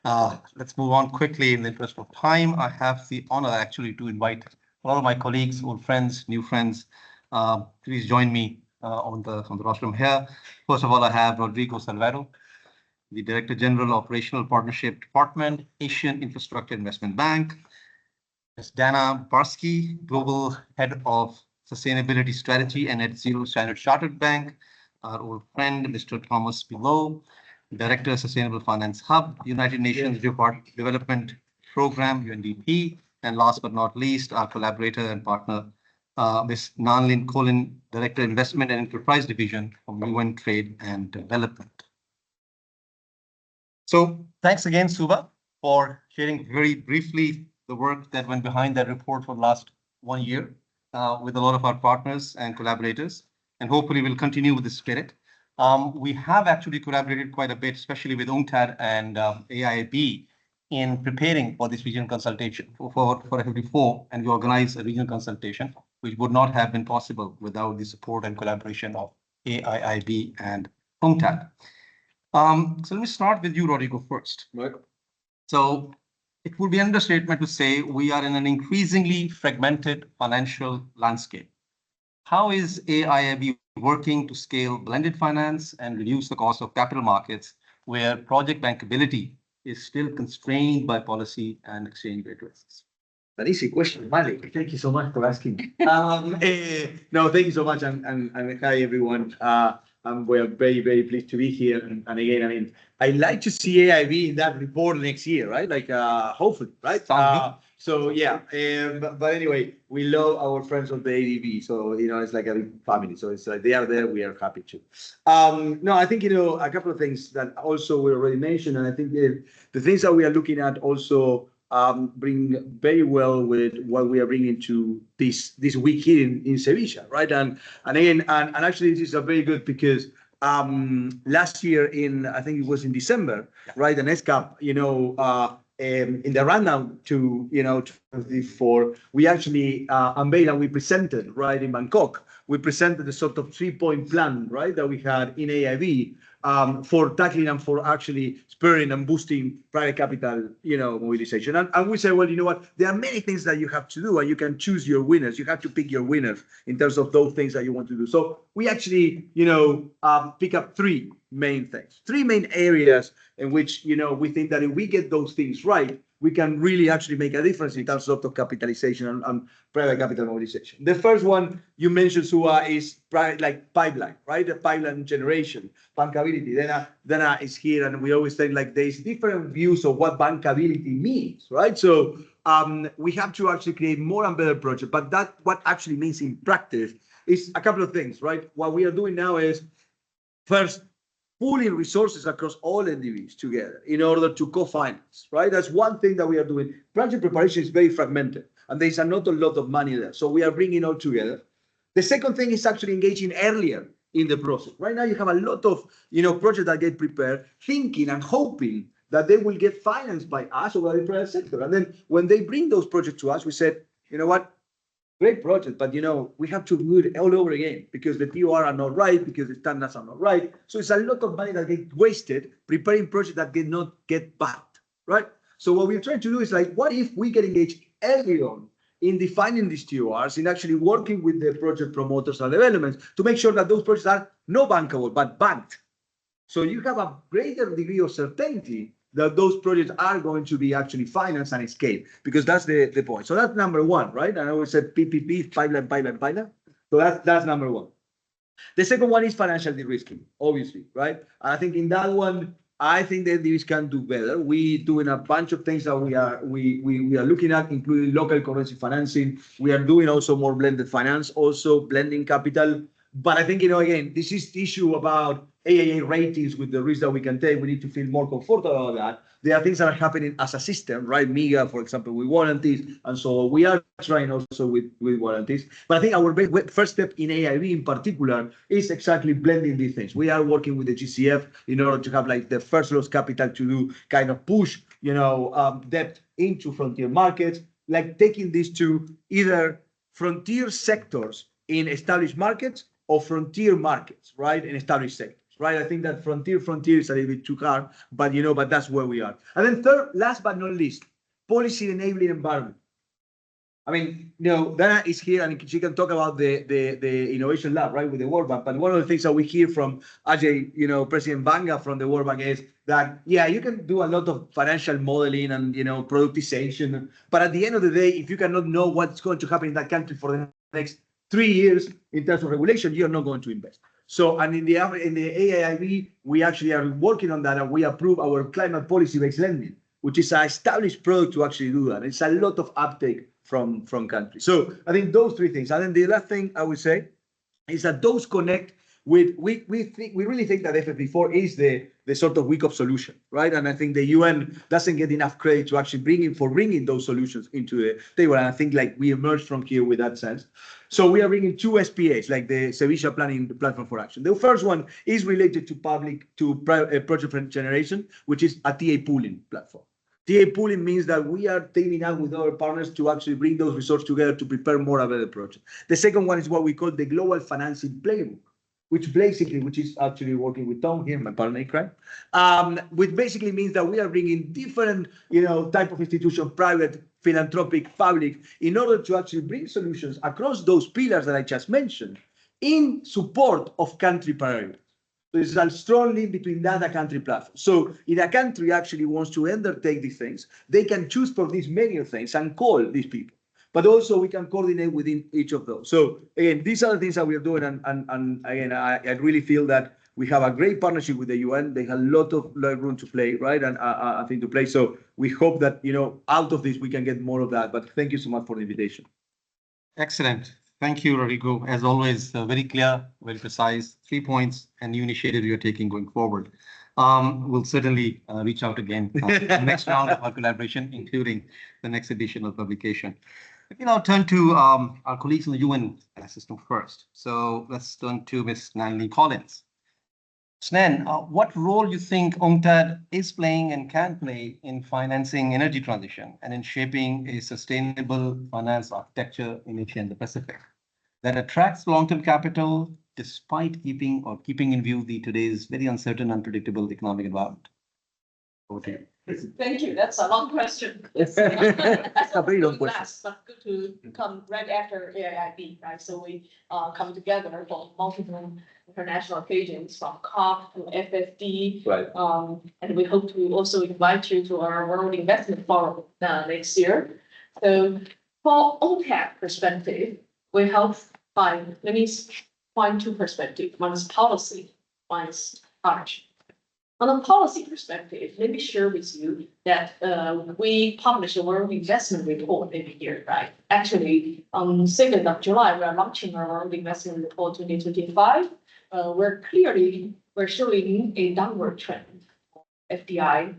Let's move on quickly in the interest of time. I have the honor actually to invite all of my colleagues, old friends, new friends. Please join me on the rostrum here. First of all, I have Rodrigo Salvador, the Director General, Operational Partnership Department, Asian Infrastructure Investment Bank. Ms. Dana Barsky, Global Head of Sustainability Strategy and Net Zero Standard Chartered Bank. Our old friend, Mr. Thomas Below, Director, Sustainable Finance Hub, United Nations Development Program, UNDP. And last but not least, our collaborator and partner, Ms. Nanlin Colin, Director, Investment and Enterprise Division of UNCTAD and Development. So thanks again, Suba, for sharing very briefly the work that went behind that report for the last 1 year with a lot of our partners and collaborators, and hopefully we'll continue with this spirit. We have actually collaborated quite a bit, especially with UNCTAD and AIIB in preparing for this regional consultation for FIBES, and we organized a regional consultation, which would not have been possible without the support and collaboration of AIIB and UNCTAD. So let me start with you, Rodrigo, first. Right. So it would be an understatement to say we are in an increasingly fragmented financial landscape. How is AIIB working to scale blended finance and reduce the cost of capital markets where project bankability is still constrained by policy and exchange rate risks? An easy question, Malik. Thank you so much for asking. No, thank you so much, and hi everyone. We're very, very pleased to be here. And again, I mean, I'd like to see AIB in that report next year, right? Like, hopefully, right? So yeah, but anyway, we love our friends of the AIIB. So, you know, it's like a big family. So it's like they are there, we are happy to. No, I think, you know, a couple of things that also we already mentioned, and I think the things that we are looking at also bring very well with what we are bringing to this week here in Sevilla, right? And again, and actually this is a very good because last year I think it was in December, right? And ESCAP, you know, in the rundown to, you know, 2024, we actually unveiled and we presented, right, in Bangkok, we presented the sort of 3-point plan, right, that we had in AIB for tackling and for actually spurring and boosting private capital, you know, mobilization. And we said, well, you know what, there are many things that you have to do and you can choose your winners. You have to pick your winners in terms of those things that you want to do. So we actually, you know, pick up 3 main things, 3 main areas in which, you know, we think that if we get those things right, we can really actually make a difference in terms of the capitalization and private capital mobilization. The first one you mentioned, Sua, is like pipeline, right? The pipeline generation, bankability. Dana is here, and we always say like there's different views of what bankability means, right? So we have to actually create more and better projects, but that what actually means in practice is a couple of things, right? What we are doing now is first, pooling resources across all NDVs together in order to co-finance, right? That's one thing that we are doing. Project preparation is very fragmented. and there's not a lot of money there. So we are bringing all together. The second thing is actually engaging earlier in the process. Right now, you have a lot of projects that get prepared, thinking and hoping that they will get financed by us or by the private sector. And then when they bring those projects to us, we said, you know what? Great project, but we have to do it all over again because the TOR are not right, because the standards are not right. So it's a lot of money that gets wasted preparing projects that not get backed, right? So what we're trying to do is like, what if we get engaged early on in defining these TORs, in actually working with the project promoters and developments to make sure that those projects are not bankable, but banked. So you have a greater degree of certainty that those projects are going to be actually financed and scaled, because that's the point. So that's number one, right? And I always said PPP, pipeline. So that's number one. The second one is financial de-risking, obviously, right? And I think in that one, I think that these can do better. We doing a bunch of things that we are looking at, including local currency financing. We are doing also more blended finance, also blending capital. But I think, again, this is the issue about AIA ratings with the risk that we can take. We need to feel more comfortable about that. There are things that are happening as a system, right? MIGA, for example, with warranties. And so we are trying also with warranties. But I think our first step in AIIB in particular is exactly blending these things. We are working with the GCF in order to have like the first loss capital to do kind of push, debt into frontier markets, like taking these to either frontier sectors in established markets or frontier markets, right, in established sectors. Right, I think that frontier is a little bit too hard, but but that's where we are. And then third, last but not least, policy enabling environment. I mean, Dana is here and she can talk about the innovation lab, right, with the World Bank. But one of the things that we hear from Ajay, President Banga from the World Bank is that, yeah, you can do a lot of financial modeling and, productization. But at the end of the day, if you cannot know what's going to happen in that country for the next 3 years in terms of regulation, you're not going to invest. So, and in the AIIB, we actually are working on that, and we approve our climate policy-based lending, which is an established product to actually do that. It's a lot of uptake from countries. So I think those three things. And then the last thing I would say is that those connect with, we really think that FFP4 is the sort of wake-up solution, right? And I think the UN doesn't get enough credit to actually bringing those solutions into the table. And I think like we emerged from here with that sense. So we are bringing two SPAs, like the Sevilla Planning Platform for Action. The first one is related to project generation, which is a TA pooling platform. TA pooling means that we are teaming up with other partners to actually bring those resources together to prepare more of the project. The second one is what we call the Global Financing Playbook, which is actually working with Tom here, my partner in crime, which basically means that we are bringing different, type of institution, private, philanthropic, public, in order to actually bring solutions across those pillars that I just mentioned in support of country priorities. So there's a strong link between that and country platform. So if a country actually wants to undertake these things, they can choose for these many things and call these people. But also we can coordinate within each of those. So again, these are the things that we are doing. And again, I really feel that we have a great partnership with the UN. They have a lot of room to play, right? And I think to play. So we hope that, out of this, we can get more of that. But thank you so much for the invitation. Excellent. Thank you, Rodrigo. As always, very clear, very precise, 3 points and new initiatives you're taking going forward. We'll certainly reach out again next round of our collaboration, including the next edition of publication. Let me now turn to our colleagues in the UN system first. So let's turn to Ms. Nanli Collins. Snan, what role you think UNCTAD is playing and can play in financing energy transition and in shaping a sustainable finance architecture in Asia and the Pacific that attracts long-term capital despite keeping in view today's very uncertain, unpredictable economic environment? Over to you. Thank you. That's a long question. That's a very long question. But good to come right after AIIB, right? So we come together for multiple international occasions from COP to FFD. Right. And we hope to also invite you to our World Investment Forum next year. So for UNCTAD perspective, we help find two perspectives. One is policy, one is partnership. On a policy perspective, let me share with you that we publish a World Investment Report every year, right? Actually, on 2nd of July, we are launching our World Investment Report 2025. We're showing a downward trend, FDI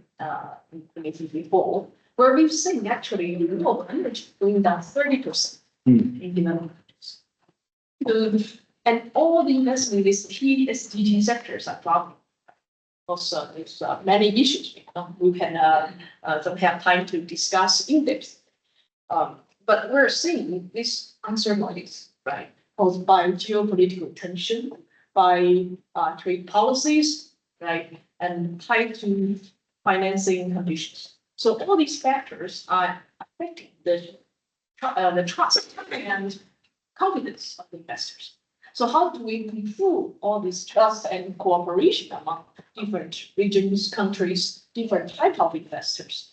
in 2024. where we've seen actually renewable energy going down 30% in developing countries. And all the investment in these key SDG sectors are dropping. Also, there's many issues we can don't have time to discuss in depth. But we're seeing these uncertainties, right, caused by geopolitical tension, by trade policies, right, and tied to financing conditions. So all these factors are affecting the trust and confidence of investors. So how do we improve all this trust and cooperation among different regions, countries, different type of investors?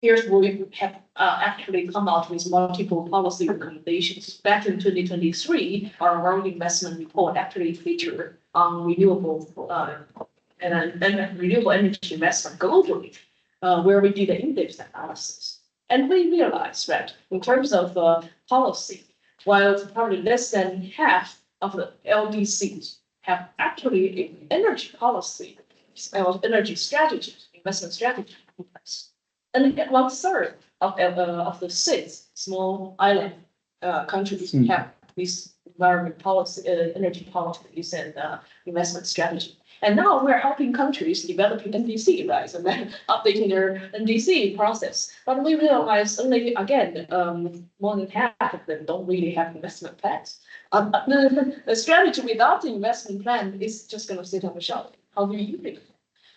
Here's where we have actually come out with multiple policy recommendations. Back in 2023, our World Investment Report actually featured on renewable and renewable energy investment globally, where we did an in-depth analysis. And we realized that in terms of policy, while probably less than half of the LDCs have actually energy policy, energy strategy, investment strategy in place. And 1/3 of the 6 small island countries have this environment policy, energy policies and investment strategy. And now we're helping countries developing NDC, right? And then updating their NDC process. But we realize only, again, more than half of them don't really have investment plans. The strategy without the investment plan is just going to sit on the shelf. How do you think?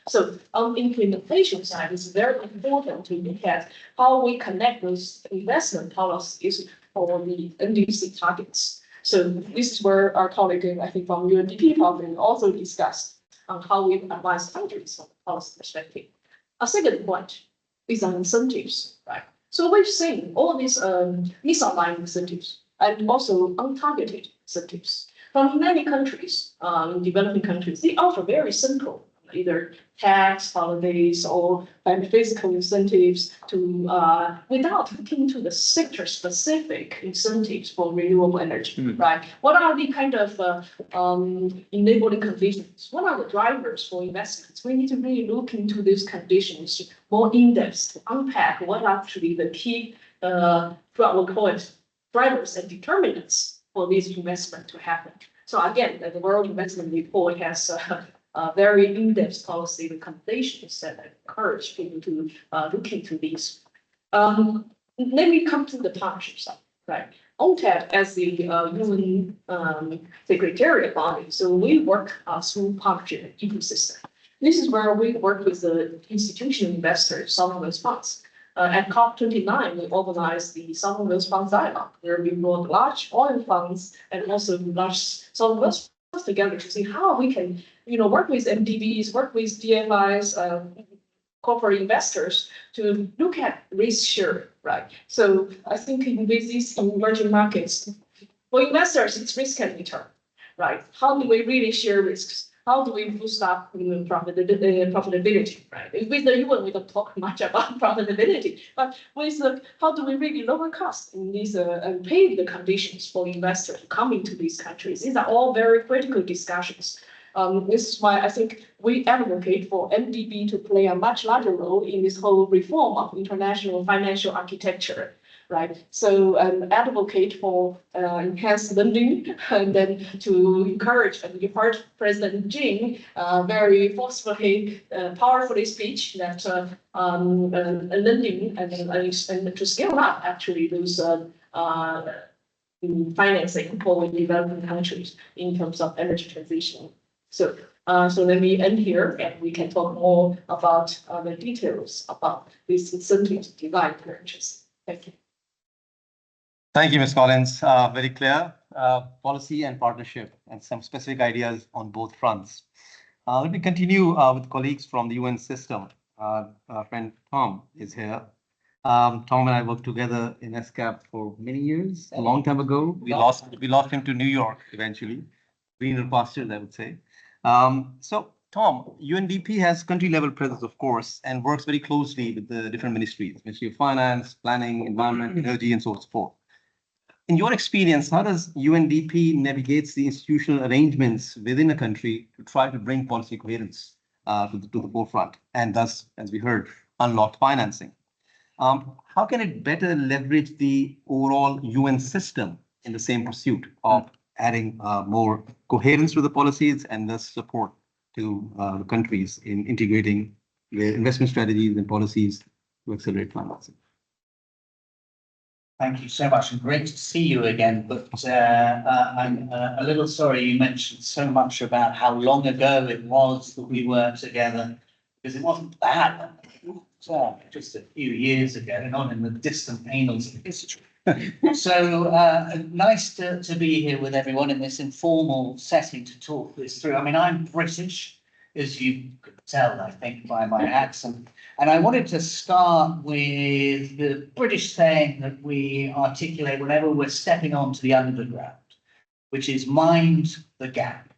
So on the implementation side, it's very important to look at how we connect those investment policies for the NDC targets. So this is where our colleague, I think from UNDP probably also discussed on how we advise countries from a policy perspective. A second point is on incentives, right? So we've seen all these misaligned incentives and also untargeted incentives from many countries, in developing countries. They offer very simple, either tax holidays or physical incentives to without looking to the sector specific incentives for renewable energy, right? What are the kind of enabling conditions? What are the drivers for investments? We need to really look into these conditions more in depth to unpack what are actually the key we'll call it drivers and determinants for this investment to happen. So again, the World Investment Report has very in-depth policy recommendations that encourage people to look into these. Let me come to the partnership side, right? UNCTAD as the UN secretariat body, so we work through partnership ecosystem. This is where we work with the institutional investors, sovereign wealth funds. At COP29, we organized the sovereign wealth funds dialogue, where we brought large oil funds and also large sovereign wealth funds together to see how we can, work with MDBs, work with DFIs, corporate investors to look at risk share, right? So I think with these emerging markets, for investors, it's risk and return, right? How do we really share risks? How do we boost up profitability, right? With the UN, we don't talk much about profitability, but with how do we really lower costs in these and pave the conditions for investors to come into these countries? These are all very critical discussions. This is why I think we advocate for MDB to play a much larger role in this whole reform of international financial architecture, right? So advocate for enhanced lending and then to encourage, and you heard President Jin very forcefully, powerfully speech that lending and to scale up actually those financing for developing countries in terms of energy transition. So let me end here and we can talk more about the details about these incentives to divide their interests. Thank you. Thank you, Ms. Collins. Very clear policy and partnership and some specific ideas on both fronts. Let me continue with colleagues from the UN system. Our friend Tom is here. Tom and I worked together in ESCAP for many years. A long time ago, we lost him to New York eventually. Greener pastures, I would say. So, Tom, UNDP has country-level presence, of course, and works very closely with the different ministries, Ministry of Finance, Planning, Environment, Energy, and so forth. In your experience, how does UNDP navigates the institutional arrangements within a country to try to bring policy coherence to the forefront, and thus, as we heard, unlock financing? How can it better leverage the overall UN system in the same pursuit of adding more coherence to the policies and thus support to the countries in integrating their investment strategies and policies to accelerate financing? Thank you so much, and great to see you again. But I'm a little sorry you mentioned so much about how long ago it was that we were together, because it wasn't that long ago, just a few years ago, not in the distant annals of history. So nice to be here with everyone in this informal setting to talk this through. I mean, I'm British, as you could tell, I think, by my accent. And I wanted to start with the British saying that we articulate whenever we're stepping onto the underground, which is mind the gap.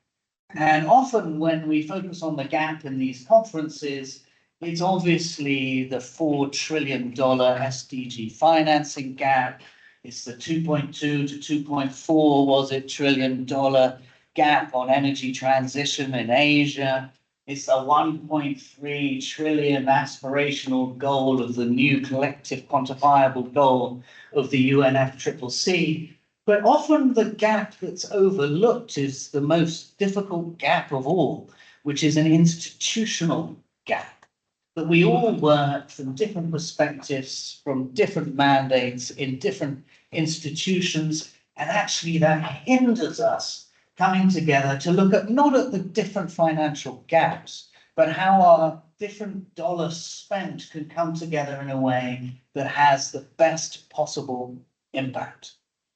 And often when we focus on the gap in these conferences, it's obviously the $4 trillion SDG financing gap. It's the 2.2 to 2.4, was it, trillion dollar gap on energy transition in Asia. It's the 1.3 trillion aspirational goal of the new collective quantifiable goal of the UNFCCC. But often the gap that's overlooked is the most difficult gap of all, which is an institutional gap. That we all work from different perspectives, from different mandates in different institutions, and actually that hinders us coming together to look at not at the different financial gaps, but how our different dollars spent can come together in a way that has the best possible impact.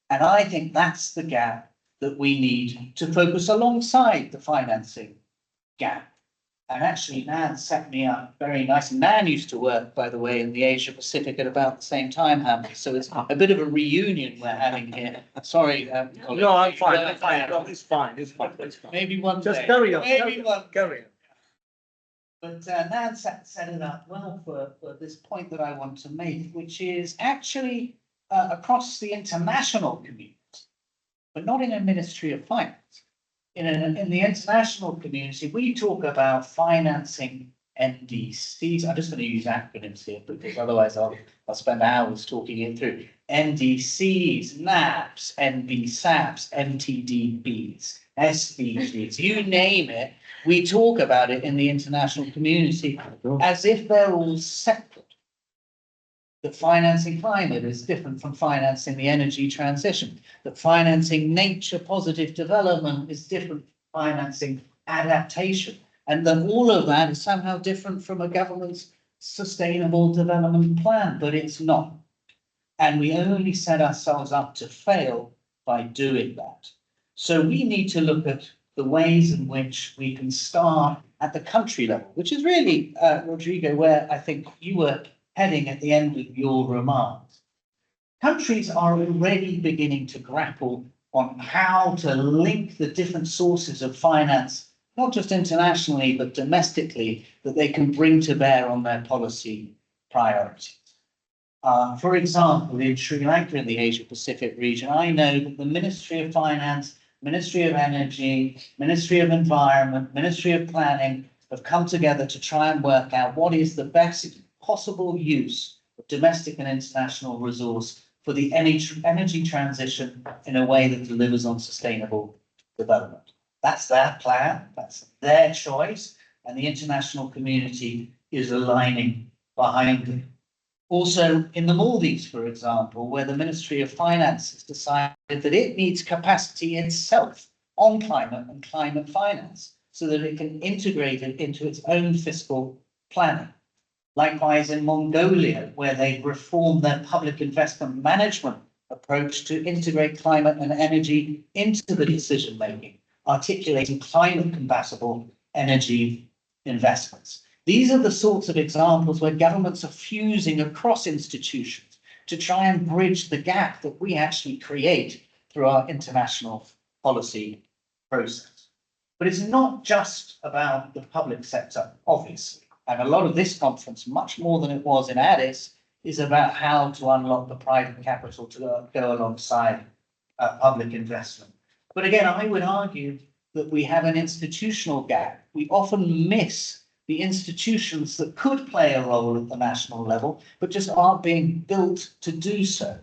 And I think that's the gap that we need to focus alongside the financing gap. And actually, Nan set me up very nice. Nan used to work, by the way, in the Asia Pacific at about the same time, Hamdi. So it's a bit of a reunion we're having here. Sorry, colleague. No, I'm fine. I'm fine. No, it's fine. It's fine. It's fine. Maybe one Just day. carry on. Maybe one. Carry on. But Nan set it up well for this point that I want to make, which is actually across the international community, but not in a Ministry of Finance. In the international community, we talk about financing NDCs. I'm just going to use acronyms here because otherwise I'll spend hours talking it through. NDCs, NAPs, NBSAPs, MTDBs, SDGs, you name it. We talk about it in the international community as if they're all separate. That financing climate is different from financing the energy transition. That financing nature positive development is different from financing adaptation. And that all of that is somehow different from a government's sustainable development plan, but it's not. And we only set ourselves up to fail by doing that. So we need to look at the ways in which we can start at the country level, which is really, Rodrigo, where I think you were heading at the end of your remarks. Countries are already beginning to grapple on how to link the different sources of finance, not just internationally, but domestically, that they can bring to bear on their policy priorities. For example, in Sri Lanka in the Asia Pacific region, I know that the Ministry of Finance, Ministry of Energy, Ministry of Environment, Ministry of Planning have come together to try and work out what is the best possible use of domestic and international resource for the energy transition in a way that delivers on sustainable development. That's their plan, that's their choice, and the international community is aligning behind it. Also, in the Maldives, for example, where the Ministry of Finance has decided that it needs capacity itself on climate and climate finance so that it can integrate it into its own fiscal planning. Likewise, in Mongolia, where they've reformed their public investment management approach to integrate climate and energy into the decision-making, articulating climate-compatible energy investments. These are the sorts of examples where governments are fusing across institutions to try and bridge the gap that we actually create through our international policy process. But it's not just about the public sector, obviously. And a lot of this conference, much more than it was in Addis, is about how to unlock the private capital to go alongside public investment. But again, I would argue that we have an institutional gap. We often miss the institutions that could play a role at the national level, but just aren't being built to do so.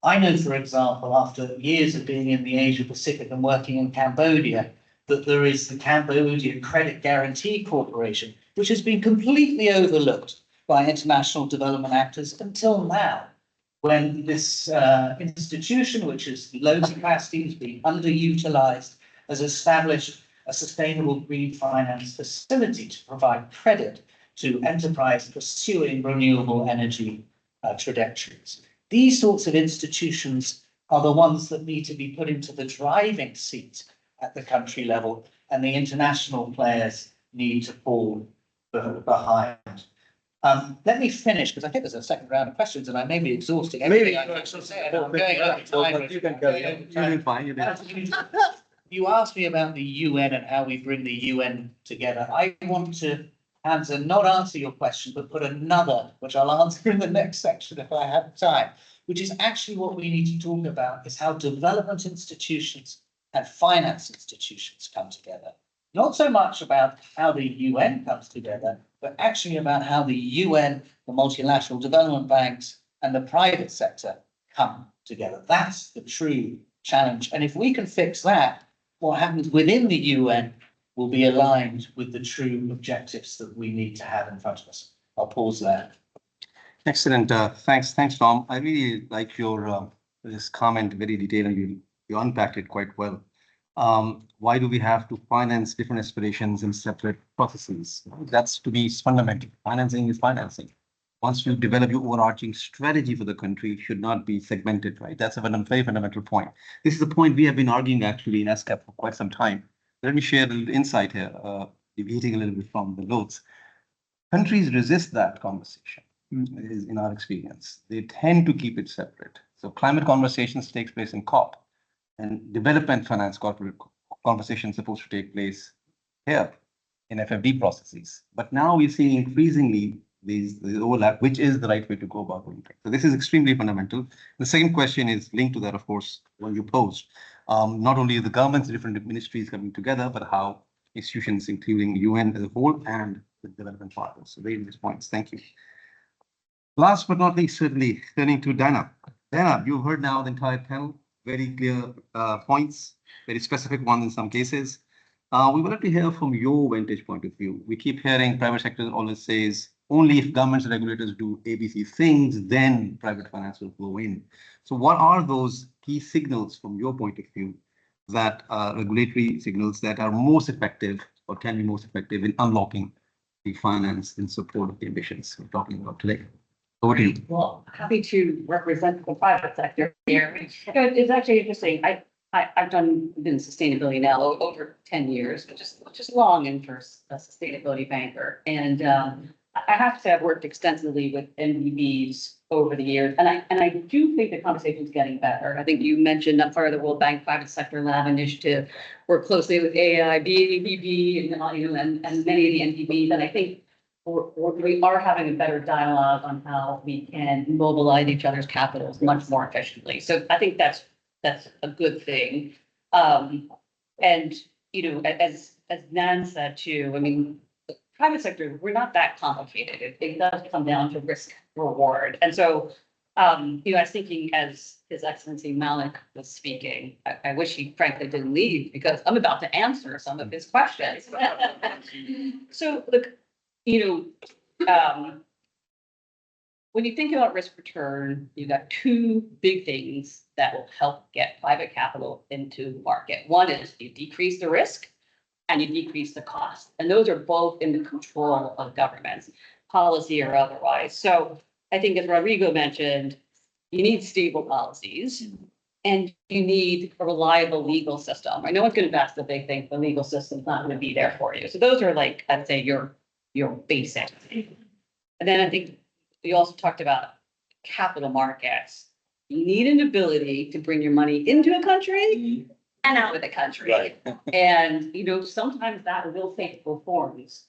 I know, for example, after years of being in the Asia Pacific and working in Cambodia, that there is the Cambodia Credit Guarantee Corporation, which has been completely overlooked by international development actors until now, when this institution, which is low capacity, is being underutilized, has established a sustainable green finance facility to provide credit to enterprise pursuing renewable energy trajectories. These sorts of institutions are the ones that need to be put into the driving seat at the country level, and the international players need to fall behind. Let me finish, because I think there's a second round of questions and I may be exhausting everything I have to say. I'm going over time. You can carry on. You did fine, you did. You asked me about the UN and how we bring the UN together. I want to not answer your question, but put another, which I'll answer in the next section if I have time, which is actually what we need to talk about, is how development institutions and finance institutions come together. Not so much about how the UN comes together, but actually about how the UN, the multilateral development banks, and the private sector come together. That's the true challenge. And if we can fix that, what happens within the UN will be aligned with the true objectives that we need to have in front of us. I'll pause there. Excellent. Thanks, Tom. I really like your this comment, very detailed, and you unpacked it quite well. Why do we have to finance different aspirations in separate processes? That's, to me, is fundamental. Financing is financing. Once you develop your overarching strategy for the country, it should not be segmented, right? That's a very fundamental point. This is the point we have been arguing actually in ESCAP for quite some time. Let me share a little insight here, deviating a little bit from the notes. Countries resist that conversation, in our experience. They tend to keep it separate. So climate conversations takes place in COP, and development finance corporate conversations supposed to take place here in FFD processes. But now we're seeing increasingly the overlap, which is the right way to go about doing it. So this is extremely fundamental. The second question is linked to that, of course, when you posed. Not only the governments, different ministries coming together, but how institutions, including UN as a whole and the development partners. So various points. Thank you. Last but not least, certainly turning to Dana. Dana, you've heard now the entire panel, very clear points, very specific ones in some cases. We would like to hear from your vantage point of view. We keep hearing private sector always says, only if governments and regulators do ABC things, then private finance will flow in. So what are those key signals from your point of view, that regulatory signals that are most effective or can be most effective in unlocking the finance in support of the ambitions we're talking about today? Over to you. Well, happy to represent the private sector here. It's actually interesting. I've been in sustainability now over 10 years, which is long in for a sustainability banker. And I have to say I've worked extensively with MDBs over the years, and I do think the conversation is getting better. I think you mentioned that part of the World Bank Private Sector Lab Initiative, work closely with AIIB, ABB, and many of the MDBs, and I think we are having a better dialogue on how we can mobilize each other's capitals much more efficiently. So I think that's a good thing. And as Nan said too, I mean, the private sector, we're not that complicated. It does come down to risk reward. And so I was thinking as His Excellency Malik was speaking, I wish he frankly didn't leave, because I'm about to answer some of his questions. So look, when you think about risk return, you've got two big things that will help get private capital into the market. One is you decrease the risk and you decrease the cost. And those are both in the control of governments, policy or otherwise. So I think, as Rodrigo mentioned, you need stable policies and you need a reliable legal system. Right? No one's going to invest the big thing. The legal system's not going to be there for you. So those are, like, I'd say your basic. And then I think we also talked about capital markets. You need an ability to bring your money into a country and out of the country. Right. And, sometimes that will take forms.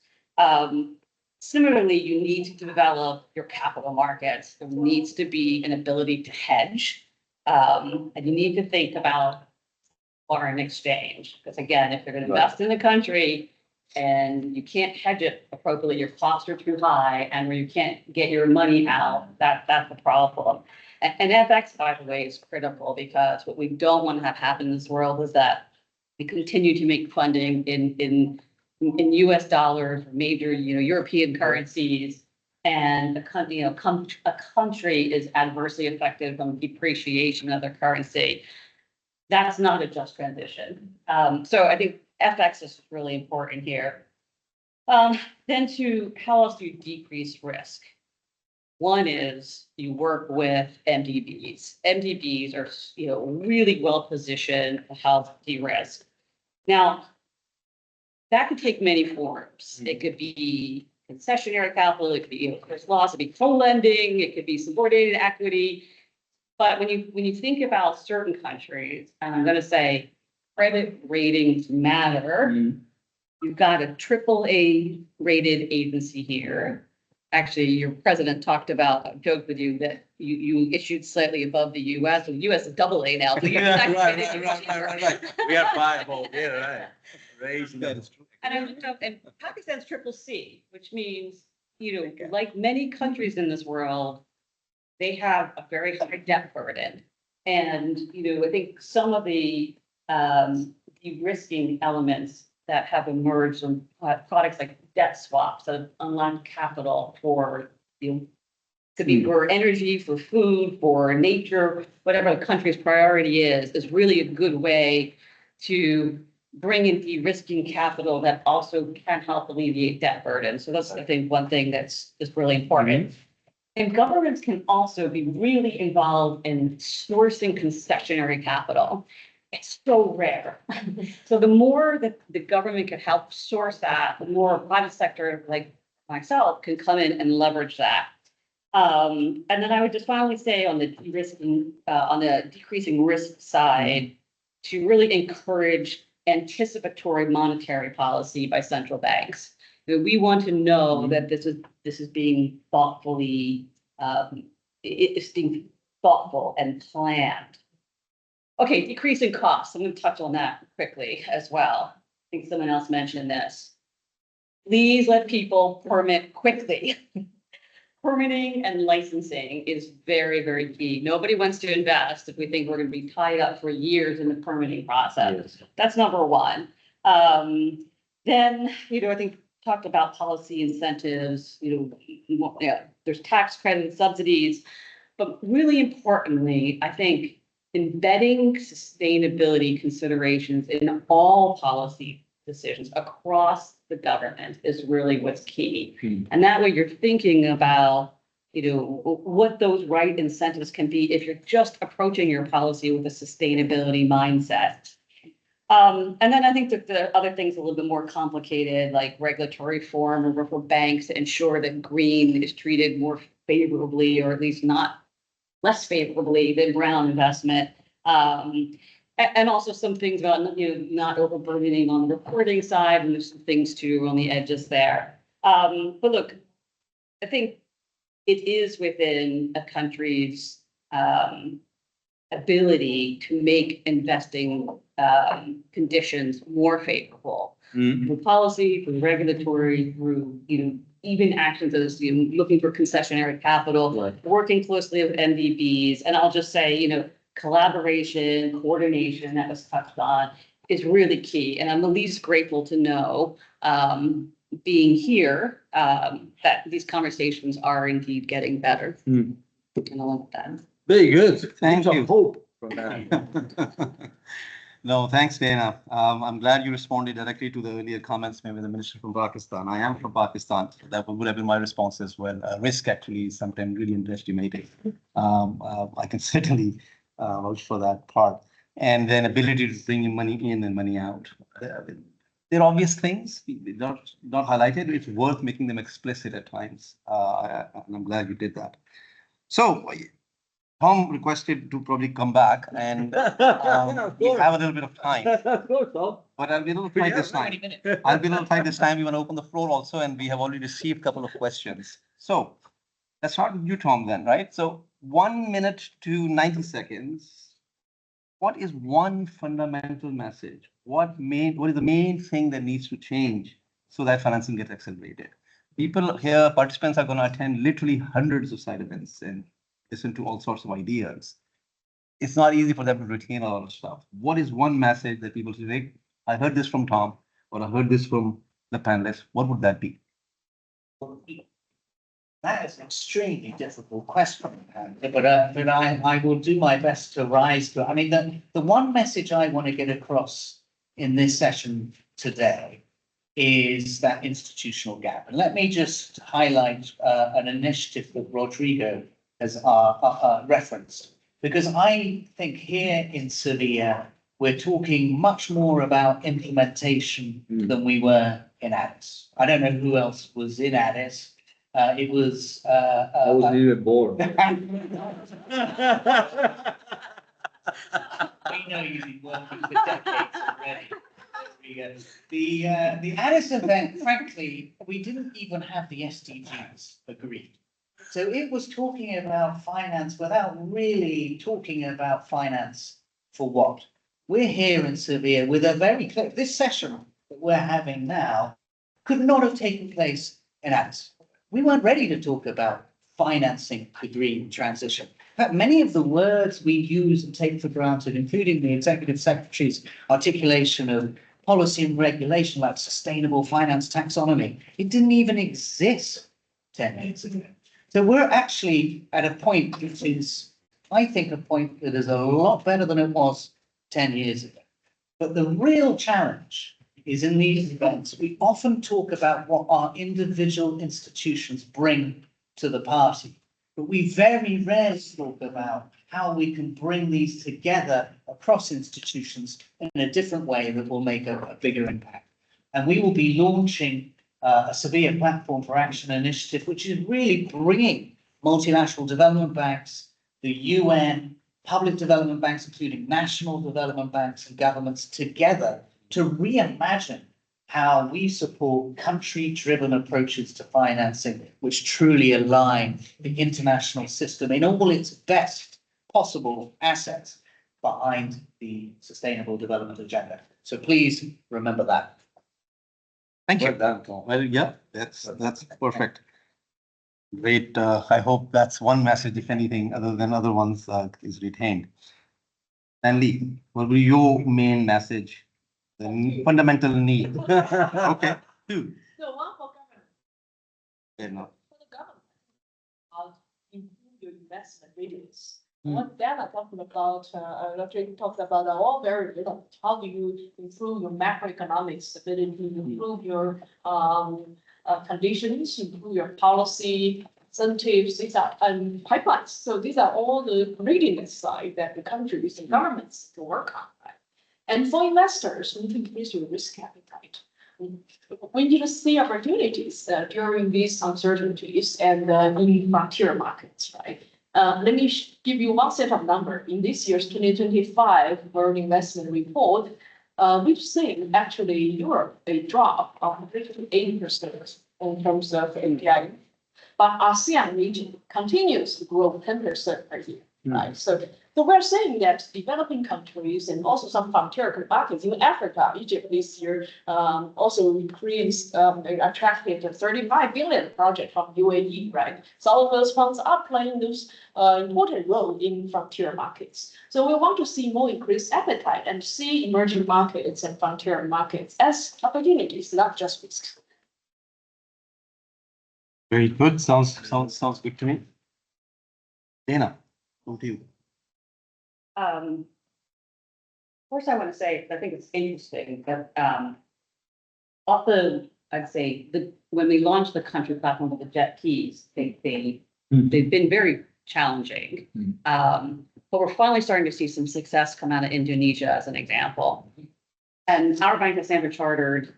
Similarly, you need to develop your capital markets. There needs to be an ability to hedge. And you need to think about foreign exchange. Because again, if you're going to invest in the country, and you can't hedge it appropriately, your costs are too high, and where you can't get your money out, that's the problem. And FX, by the way, is critical because what we don't want to have happen in this world is that we continue to make funding in US dollars, major, European currencies, and a country is adversely affected from depreciation of their currency. That's not a just transition. So I think FX is really important here. Then how else do you decrease risk? One is you work with MDBs. MDBs are, really well positioned to help de-risk. Now, that could take many forms. It could be concessionary capital, it could be, there's laws, it could be co-lending, it could be subordinated equity. But when you think about certain countries, and I'm going to say credit ratings matter, you've got a AAA rated agency here. Actually, your president talked about, joked with you that you issued slightly above the US, and the US is AA now. So you're Right. We are viable, yeah, right. Raising that. And I looked up, and Pakistan's CCC, which means, like many countries in this world, they have a very high debt burden. And, I think some of the de-risking elements that have emerged from products like debt swaps that have unlocked capital for, could be for energy, for food, for nature, whatever the country's priority is really a good way to bring in de-risking capital that also can help alleviate debt burden. So that's, I think, one thing that's really important. And governments can also be really involved in sourcing concessionary capital. It's so rare. So the more that the government can help source that, the more private sector like myself can come in and leverage that. And then I would just finally say on the de-risking, on the decreasing risk side, to really encourage anticipatory monetary policy by central banks. We want to know that this is being thoughtfully, it's being thoughtful and planned. Okay, decreasing costs. I'm going to touch on that quickly as well. I think someone else mentioned this. Please let people permit quickly. Permitting and licensing is very, very key. Nobody wants to invest if we think we're going to be tied up for years in the permitting process. That's number one. Then, I think talked about policy incentives, there's tax credit subsidies, but really importantly, I think embedding sustainability considerations in all policy decisions across the government is really what's key. And that way you're thinking about, what those right incentives can be if you're just approaching your policy with a sustainability mindset. And then I think that the other things a little bit more complicated, like regulatory reform or for banks to ensure that green is treated more favorably, or at least not less favorably than brown investment. And also some things about, not overburdening on the reporting side, and there's some things too on the edges there. But look, I think it is within a country's ability to make investing conditions more favorable. Through policy, through regulatory, through, even actions as, looking for concessionary capital, working closely with MDBs. And I'll just say, collaboration, coordination that was touched on is really key. And I'm the least grateful to know, being here, that these conversations are indeed getting better. And I'll end with that. Very good. Thank you. Hope from that. No, thanks, Dana. I'm glad you responded directly to the earlier comments made by the minister from Pakistan. I am from Pakistan. That would have been my response as well. Risk actually is sometimes really underestimated. I can certainly vouch for that part. And then ability to bring in money in and money out. They're obvious things, not highlighted. It's worth making them explicit at times. And I'm glad you did that. So, Tom requested to probably come back and we have a little bit of time. Of course, Tom. But I'll be a little tight this time. I'll be a little tight this time. We want to open the floor also, and we have already received a couple of questions. So let's start with you, Tom, then, right? So 1 minute to 90 seconds. What is one fundamental message? What is the main thing that needs to change so that financing gets accelerated. People here, participants are going to attend literally hundreds of side events and listen to all sorts of ideas. It's not easy for them to retain a lot of stuff. What is one message that people say, "Hey, I heard this from Tom, or I heard this from the panelists"? What would that be? That is an extremely difficult question, but I will do my best to rise to it. I mean, the one message I want to get across in this session today is that institutional gap. And let me just highlight an initiative that Rodrigo has referenced, because I think here in Sevilla, we're talking much more about implementation than we were in Addis. I don't know who else was in Addis. It was. I wasn't even born. We know you've been working for decades already. The Addis event, frankly, we didn't even have the SDGs agreed. So it was talking about finance without really talking about finance for what? We're here in Sevilla with a very clear, this session that we're having now could not have taken place in Addis. We weren't ready to talk about financing the green transition. In fact, many of the words we use and take for granted, including the Executive Secretary's articulation of policy and regulation like sustainable finance taxonomy, it didn't even exist 10 years ago. So we're actually at a point which is, I think, a point that is a lot better than it was 10 years ago. But the real challenge is in these events, we often talk about what our individual institutions bring to the party, but we very rarely talk about how we can bring these together across institutions in a different way that will make a bigger impact. And we will be launching a Sevilla Platform for Action initiative, which is really bringing multilateral development banks, the UN, public development banks, including national development banks and governments together to reimagine how we support country-driven approaches to financing, which truly align the international system in all its best possible assets behind the Sustainable Development Agenda. So please remember that. Thank you. Well done, Tom. Well, yeah, that's perfect. Great. I hope that's one message, if anything, other than other ones, is retained. And Lee, what will be your main message? The fundamental need. Okay, two. So one for government. Fair enough. For the government, improve your investment ratings. What data talking about, Rodrigo talked about are all very relevant. How do you improve your macroeconomic stability, improve your conditions, improve your policy, incentives, these are pipelines. So these are all the readiness side that the countries and governments can work on. Right? And for investors, we need to increase your risk appetite. We need to see opportunities during these uncertainties and in frontier markets, right? Let me give you one set of numbers. In this year's 2025 World Investment Report, we've seen actually Europe a drop of 58% in terms of API, but ASEAN region continues to grow 10% per year, right? So we're saying that developing countries and also some frontier markets in Africa, Egypt this year also attracted a 35 billion project from UAE, right? So all of those funds are playing those important role in frontier markets. So we want to see more increased appetite and see emerging markets and frontier markets as opportunities, not just risks. Very good. Sounds good to me. Dana, over to you. First, I want to say, I think it's interesting that also, I'd say when we launched the country platform with the jet keys, they've been very challenging. But we're finally starting to see some success come out of Indonesia as an example. And our bank at Stanford Chartered,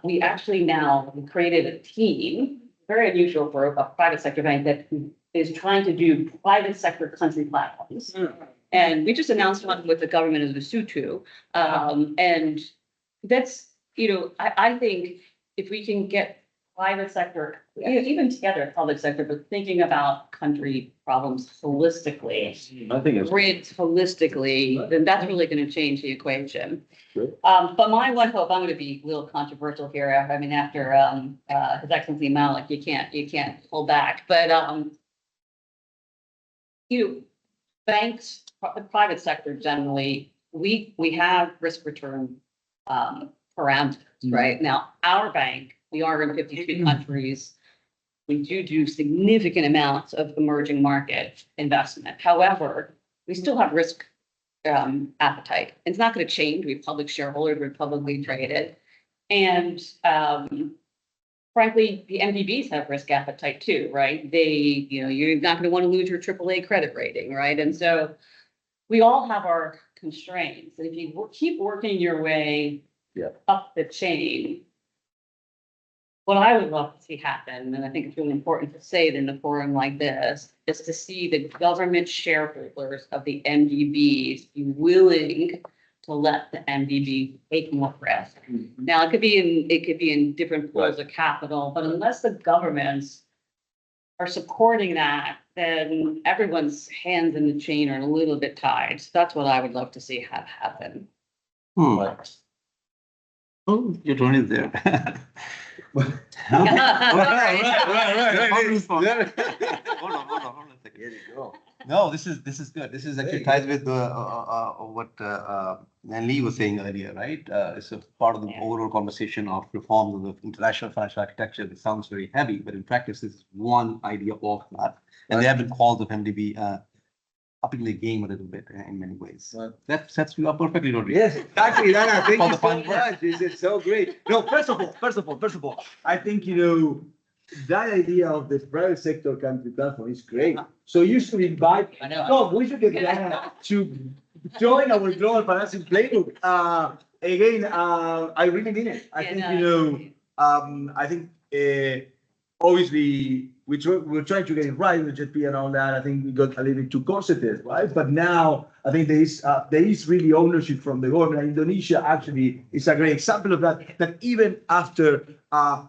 we actually now created a team, very unusual for a private sector bank, that is trying to do private sector country platforms. And we just announced one with the government of Lesotho. And that's, I think if we can get private sector, even together, public sector, but thinking about country problems holistically, I think it's. grids holistically, then that's really gonna change the equation. Good. But my one hope, I'm gonna be a little controversial here. I mean, after, His Excellency Malik, you can't hold back, but, you know, banks, the private sector generally, we have risk return, parameters, right? Now, our bank, we are in 52 countries. We do significant amounts of emerging market investment. However, we still have risk appetite. It's not going to change. We have public shareholders, we're publicly traded. And frankly, the MDBs have risk appetite too, right? They, you know, you're not going to want to lose your AAA credit rating, right? And so we all have our constraints. And if you keep working your way up the chain, what I would love to see happen, and I think it's really important to say it in a forum like this, is to see the government shareholders of the MDBs be willing to let the MDB take more risk. Now, it could be in different pools of capital, but unless the governments are supporting that, then everyone's hands in the chain are a little bit tied. So that's what I would love to see have happen. Oh, your tone is there. Right. Hold on a second. Here you go. No, this is good. This is actually ties with what Lee was saying earlier, right? It's a part of the overall conversation of reforms of the international financial architecture. It sounds very heavy, but in practice, it's one idea of that. And there have been calls of MDB upping the game a little bit in many ways. That sets you up perfectly, Rodri. Yes, exactly. Nana, thank For you the so fine work. much. This is so great. No, first of all, I think, you know, that idea of this private sector country platform is great. So you should invite, I know. no, we should get Diana to join our global financing playbook. Again, I really mean it. I think, you know, I think, obviously, we're trying to get it right with JP and all that. I think we got a little bit too conservative, right? But now I think there is really ownership from the government. Indonesia actually is a great example of that. That even after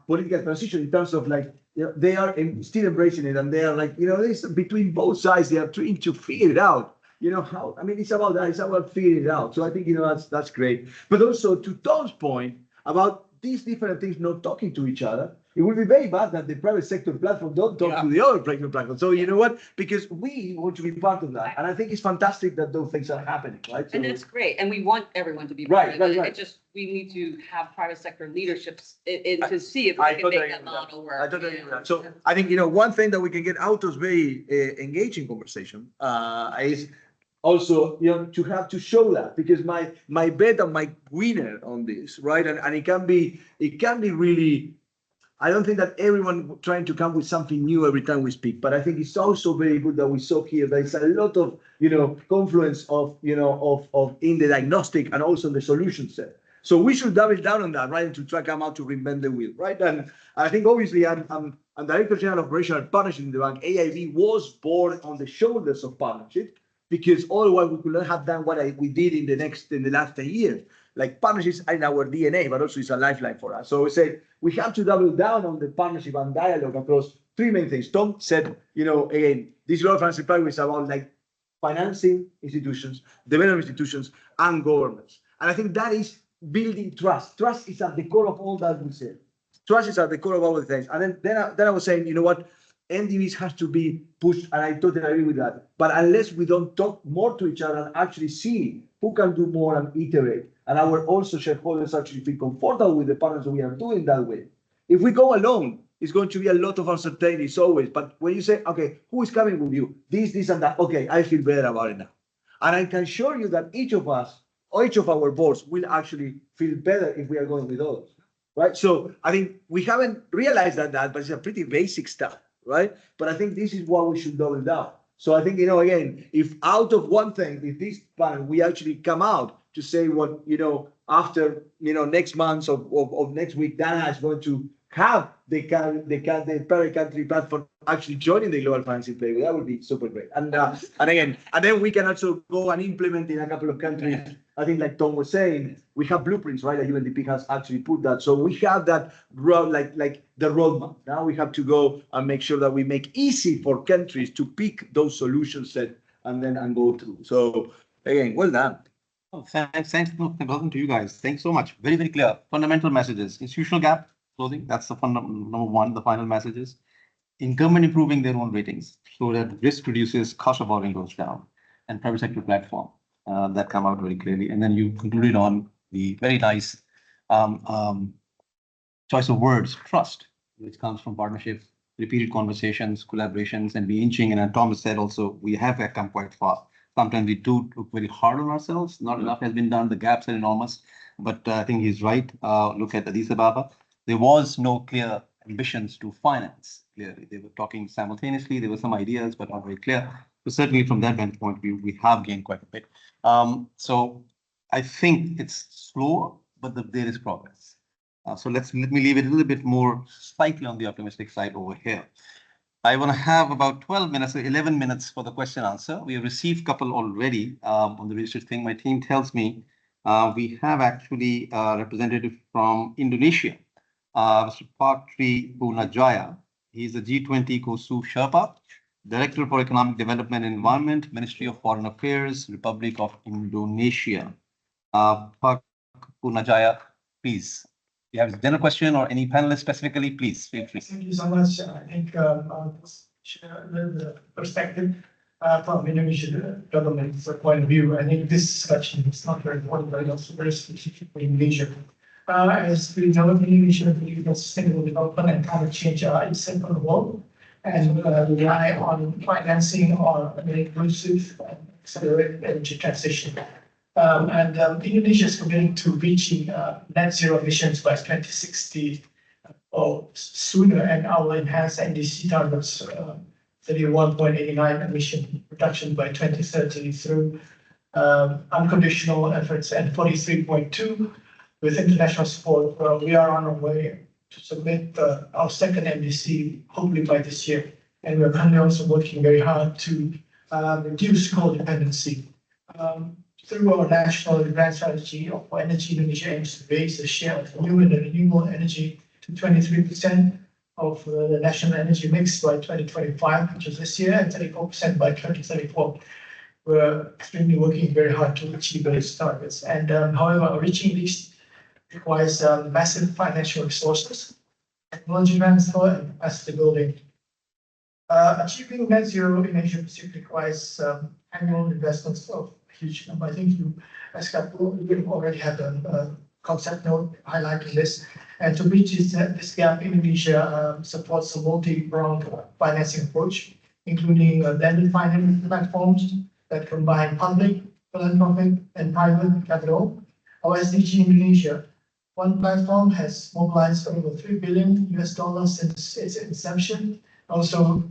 political transition, in terms of like, you know, they are still embracing it, and they are like, you know, it's between both sides. They are trying to figure it out. You know how? I mean, it's about that. It's about figuring it out. So I think, you know, that's great. But also to Tom's point about these different things not talking to each other. It would be very bad that the private sector platform don't talk to the other private platform. So you know what? Because we want to be part of that. And I think it's fantastic that those things are happening, right? So, And that's great, and we want everyone to be. Right, part of it. right. It just, we need to have private sector leaderships to see if I we can totally make agree that with that. model work. I totally agree with that. So I think, you know, one thing that we can get out of very engaging conversation is also, you know, to have to show that, because my bet and my winner on this, right? And it can be really, I don't think that everyone trying to come with something new every time we speak, but I think it's also very good that we saw here that it's a lot of, you know, confluence of, you know, of in the diagnostic and also the solution set. So we should double down on that, right? And to try to come out to reinvent the wheel, right? And I think obviously I'm Director General of Operational Partnership in the bank. AIIB was born on the shoulders of partnership, because otherwise we could not have done what we did in the last 10 years. Like, partnerships are in our DNA, but also it's a lifeline for us. So we say we have to double down on the partnership and dialogue across three main things. Tom said, you know, again, this global financial platform is about like financing institutions, development institutions, and governments. And I think that is building trust. Trust is at the core of all that we said. Trust is at the core of all the things. And then I was saying, you know what? NDBs has to be pushed, and I totally agree with that. But unless we don't talk more to each other and actually see who can do more and iterate, and our also shareholders actually feel comfortable with the partners we are doing that way. If we go alone, it's going to be a lot of uncertainties always. But when you say, okay, who is coming with you? This, and that. Okay, I feel better about it now. And I can assure you that each of us, or each of our boards, will actually feel better if we are going with others, right? So I think we haven't realized that, but it's a pretty basic stuff, right? But I think this is what we should double down. So I think, you know, again, if out of one thing, if this panel, we actually come out to say what, after, next month of next week, Dana is going to have the parent country platform actually joining the global financing playbook. That would be super great. And then we can also go and implement in a couple of countries. I think like Tom was saying, we have blueprints, right? That UNDP has actually put that. So we have that road, like the roadmap. Now we have to go and make sure that we make easy for countries to pick those solution set and go through. So again, well done. Oh, thanks. Welcome to you guys. Thanks so much. Very, very clear. Fundamental messages. Institutional gap closing. That's the number one, the final messages. Incumbent improving their own ratings so that risk reduces, cost of borrowing goes down, and private sector platform that come out very clearly. And then you concluded on the very nice choice of words, trust, which comes from partnership, repeated conversations, collaborations, and we inching. And Thomas said also, we have come quite far. Sometimes we do look very hard on ourselves. Not enough has been done. The gaps are enormous. But I think he's right. Look at Addis Ababa. There was no clear ambitions to finance. Clearly, they were talking simultaneously. There were some ideas, but not very clear. So certainly from that vantage point of view, we have gained quite a bit. So I think it's slow, but there is progress. So let me leave it a little bit more slightly on the optimistic side over here. I want to have about 12 minutes or 11 minutes for the question answer. We have received a couple already on the registered thing. My team tells me we have actually a representative from Indonesia, Mr. Patri Punajaya. He's a G20 COSU Sherpa, Director for Economic Development and Environment, Ministry of Foreign Affairs, Republic of Indonesia. Pak Punajaya, please. If you have a general question or any panelist specifically, please feel free. Thank you so much. I think I'll share the perspective from Indonesian government's point of view. I think this discussion is not very important, but also very specific for Indonesia. As we know, Indonesia believes that sustainable development and climate change are essential in the world and rely on financing or very inclusive and accelerated energy transition. Indonesia is committed to reaching net zero emissions by 2060 or sooner, and our enhanced NDC targets 31.89 emission reduction by 2030 through unconditional efforts, and 43.2 with international support. We are on our way to submit our second NDC hopefully by this year, and we are currently also working very hard to reduce coal dependency. Through our national grand strategy for energy, Indonesia aims to raise the share of new and renewable energy to 23% of the national energy mix by 2025, which is this year, and 34% by 2034. We're extremely working very hard to achieve those targets. And however, reaching these requires massive financial resources, technology transfer, and capacity building. Achieving net zero in Asia Pacific requires annual investments of huge number. I think you, ESCAP, already have a concept note highlighting this. And to reach this gap, Indonesia supports a multi-pronged financing approach, including blended finance platforms that combine public, philanthropic, and private capital. Our SDG Indonesia, one platform has mobilized over $3 billion since its inception. Also,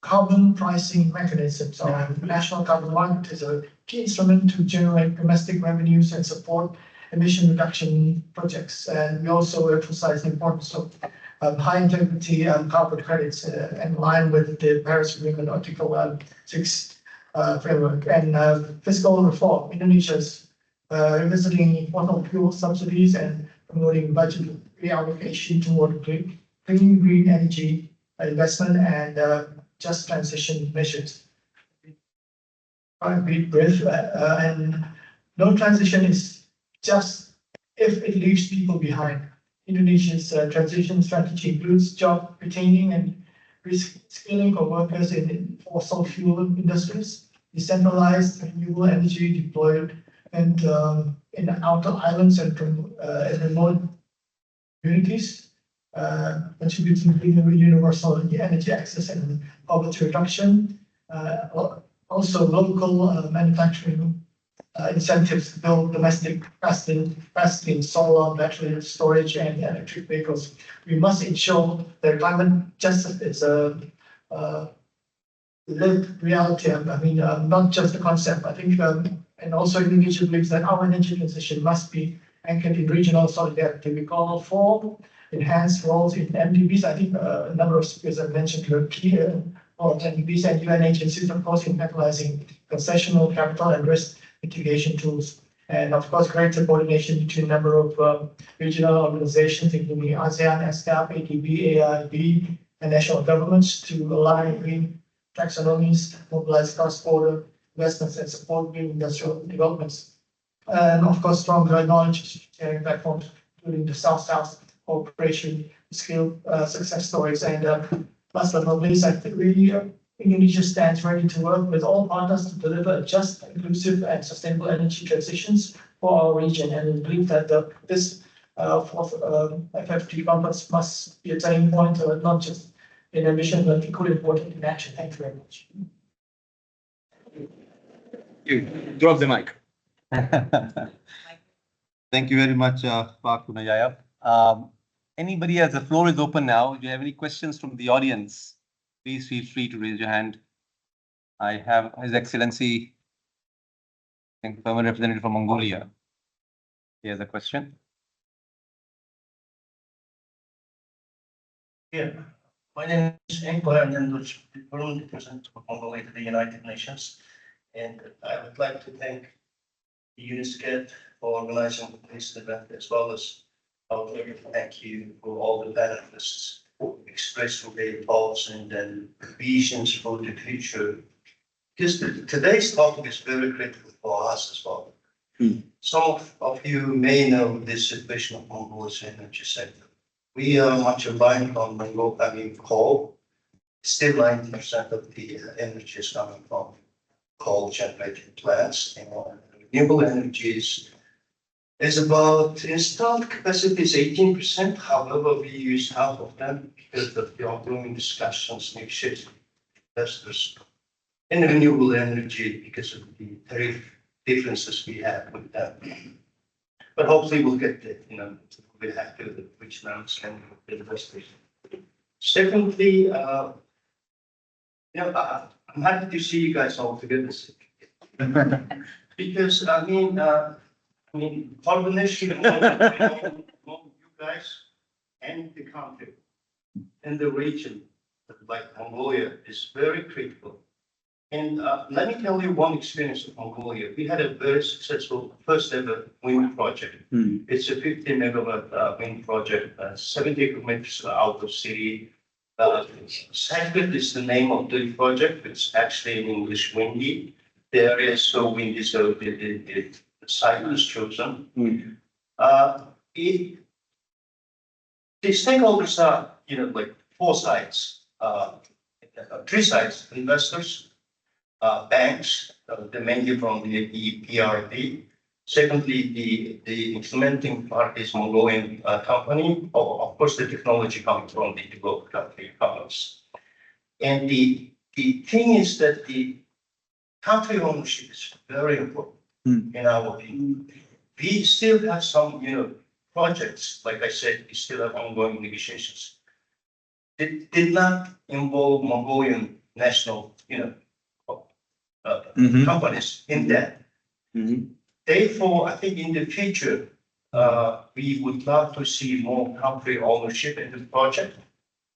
carbon pricing mechanisms. Our national carbon market is a key instrument to generate domestic revenues and support emission reduction projects. And we also emphasize the importance of high integrity carbon credits in line with the Paris Agreement Article 6 framework. And fiscal reform. Indonesia is revisiting fossil fuel subsidies and promoting budget reallocation toward green energy investment and just transition measures. Be brief, and no transition is just if it leaves people behind. Indonesia's transition strategy includes job retaining and reskilling for workers in fossil fuel industries, decentralized renewable energy deployed and in outer islands and remote communities, contributing to universal energy access and poverty reduction. Also, local manufacturing incentives to build domestic capacity in solar, battery storage, and electric vehicles. We must ensure that climate justice is a lived reality. I mean, not just a concept. I think And also Indonesia believes that our energy transition must be anchored in regional solidarity. We call for enhanced roles in MDBs. I think a number of speakers have mentioned your key or MDBs and UN agencies, of course, in catalyzing concessional capital and risk mitigation tools. And of course, greater coordination between a number of regional organizations, including ASEAN, ESCAP, AIIB, AIIB, and national governments to align green taxonomies, mobilize cross-border investments, and support green industrial developments. And of course, stronger knowledge sharing platforms, including the South-South cooperation, skill success stories. And last but not least, I think Indonesia stands ready to work with all partners to deliver a just, inclusive, and sustainable energy transitions for our region. And we believe that this fourth FFT conference must be a turning point, not just in ambition, but equally important in action. Thank you very much. You drop the mic. Thank you very much, Pak Kunajaya. Anybody else? The floor is open now. If you have any questions from the audience, please feel free to raise your hand. I have His Excellency, I think, Permanent Representative from Mongolia. He has a question. Yeah, my name is Enko Hernandez, Permanent Representative of Mongolia to the United Nations. And I would like to thank the UNCTAD for organizing this event, as well as I would like to thank you for all the panelists who expressed their thoughts and then visions for the future. Because today's topic is very critical for us as well. Some of you may know the situation of Mongolia's energy sector. We are much reliant on coal. Still 90% of the energy is coming from coal generating plants, and renewable energy is about installed capacity is 18%. However, we use half of them because of the ongoing discussions, negotiations with investors in renewable energy because of the tariff differences we have with them. But hopefully we'll get there, we have to reach an understanding with the investors. Secondly, I'm happy to see you guys all together. Because coordination among you guys and the country and the region, like Mongolia, is very critical. And let me tell you one experience of Mongolia. We had a very successful first ever wind project. It's a 50 megawatt wind project, 70 kilometers out of city. Sacred is the name of the project. It's actually in English, windy. The area is so windy, so the site was chosen. The stakeholders are, like four sides, three sides: investors, banks, mainly from the EPRD. Secondly, the implementing part is Mongolian company. Of course, the technology coming from the developed country companies. And the thing is that the country ownership is very important in our opinion. We still have some, projects. Like I said, we still have ongoing negotiations. It did not involve Mongolian national, companies in that. Therefore, I think in the future, we would love to see more country ownership in the project.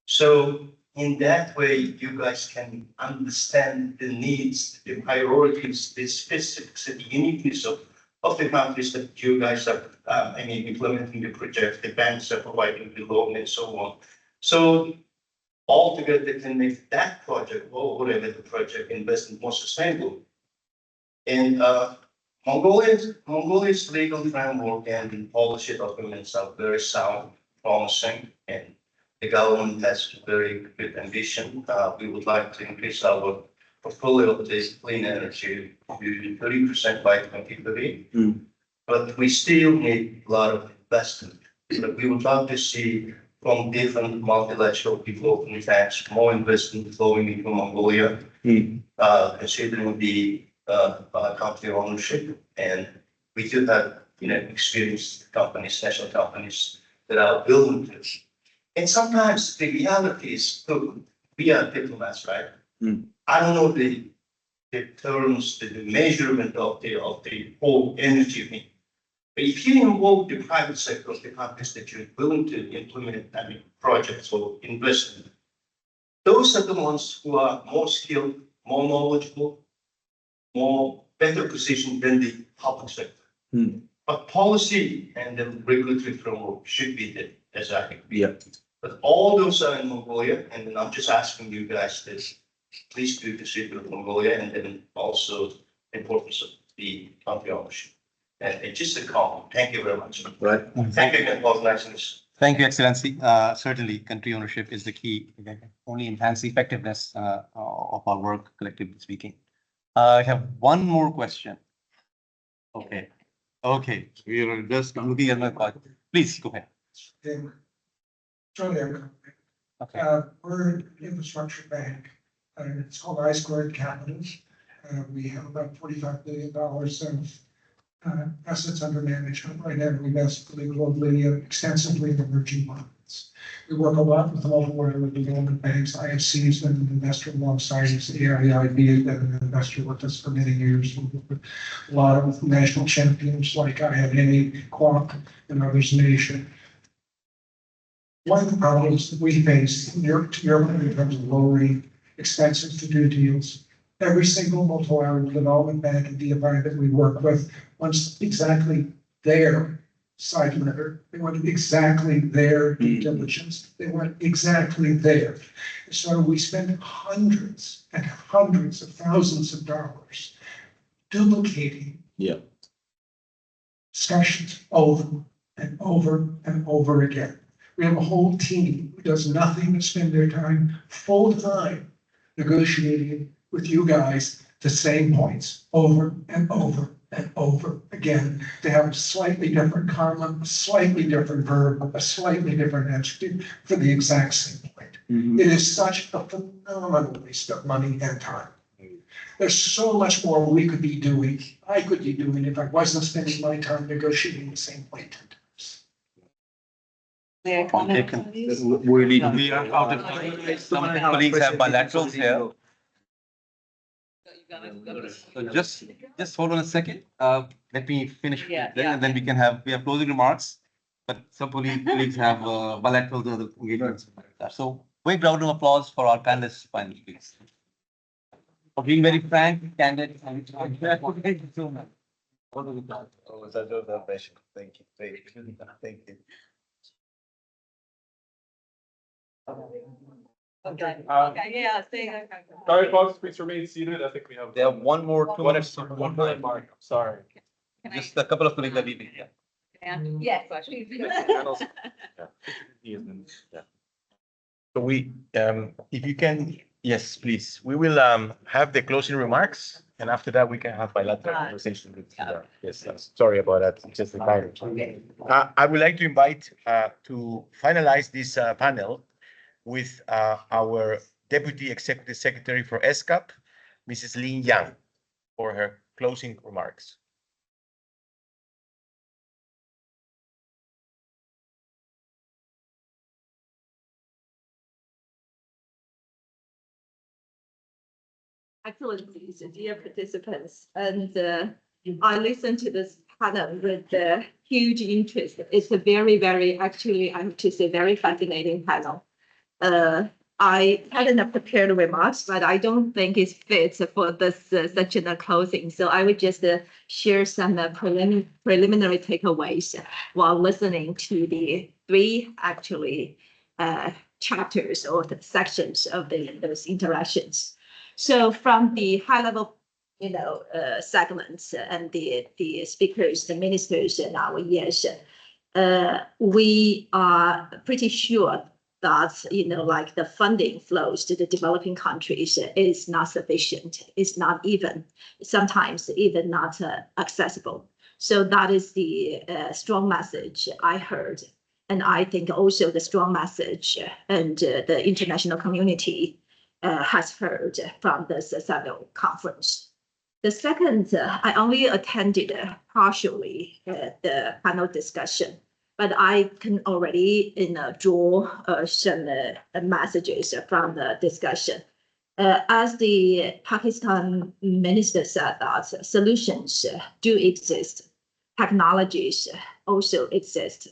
So in that way, you guys can understand the needs, the priorities, the specifics, and the uniqueness of the countries that you guys are, implementing the project, the banks are providing the loan and so on. So altogether can make that project, or whatever the project, investment more sustainable. And Mongolia's legal framework and policy documents are very sound, promising, and the government has very good ambition. We would like to increase our portfolio of this clean energy to 30% by 2030. But we still need a lot of investment. So we would love to see from different multilateral development banks more investment flowing into Mongolia, considering the country ownership. And we do have, experienced companies, national companies that are building this. And sometimes the reality is, look, we are diplomats, right? I don't know the determines the measurement of the whole energy mix. But if you involve the private sector, the companies that you're willing to implement, projects or investment, those are the ones who are more skilled, more knowledgeable, more better positioned than the public sector. But policy and the regulatory framework should be there, as I think. Yeah. But all those are in Mongolia, and then I'm just asking you guys this. Please do consider Mongolia, and then also importance of the country ownership. And it's just a comment. Thank you very much. Right. Thank you again for organizing this. Thank you, Excellency. Certainly, country ownership is the key. Only enhance the effectiveness of our work, collectively speaking. I have one more question. Okay. Okay. We are just looking at my part. Please go ahead. Okay. We're an infrastructure bank. It's called I Squared Capitals. We have about $45 billion of assets under management right now. We invest globally, extensively in emerging markets. We work a lot with multiple development banks, IFCs, and an investor alongside us. AIIB has been an investor with us for many years. We work with a lot of national champions like IRENA, Quank, and others in Asia. One of the problems that we face in Europe in terms of lowering expenses to do deals, every single multilateral development bank and DFI that we work with wants exactly their side letter. They want exactly their due diligence. They want exactly their. So we spend hundreds and hundreds of thousands of dollars duplicating discussions over and over and over again. We have a whole team who does nothing but spend their time full time negotiating with you guys the same points over and over and over again. They have a slightly different comma, a slightly different verb, a slightly different adjective for the exact same point. It is such a phenomenal waste of money and time. There's so much more we could be doing, I could be doing if I wasn't spending my time negotiating the same point 10 times. May I comment on these? We are out of time. Some colleagues have bilaterals here. So just hold on a second. Let me finish and then we have closing remarks. But some colleagues have bilateral engagements. So big round of applause for our panelists finally, please. For being very frank, candid, and thank you so much. Thank you. Thank you. Okay, yeah, Sorry, folks, please remain seated. I think we have. They have one more, 2 minutes. One more remark. I'm sorry. Just a couple of colleagues are leaving. Yes. So we, if you can, yes, please. We will have the closing remarks, and after that we can have bilateral conversation with. Yes, sorry about that. It's just the time. I would like to invite to finalize this panel with our Deputy Executive Secretary for ESCAP, Mrs. Lin Yang, for her closing remarks. Excellencies, dear participants, and I listened to this panel with huge interest. It's a very, very, actually, I have to say, very fascinating panel. I hadn't prepared remarks, but I don't think it fits for this such a closing. So I would just share some preliminary takeaways while listening to the three actually chapters or the sections of those interactions. So from the high level, segments and the speakers, the ministers, and our yes, we are pretty sure that, like the funding flows to the developing countries is not sufficient. It's not even, sometimes even not accessible. So that is the strong message I heard. And I think also the strong message and the international community has heard from this Seville conference. The second, I only attended partially the panel discussion, but I can already draw some messages from the discussion. As the Pakistan minister said, that solutions do exist, technologies also exist.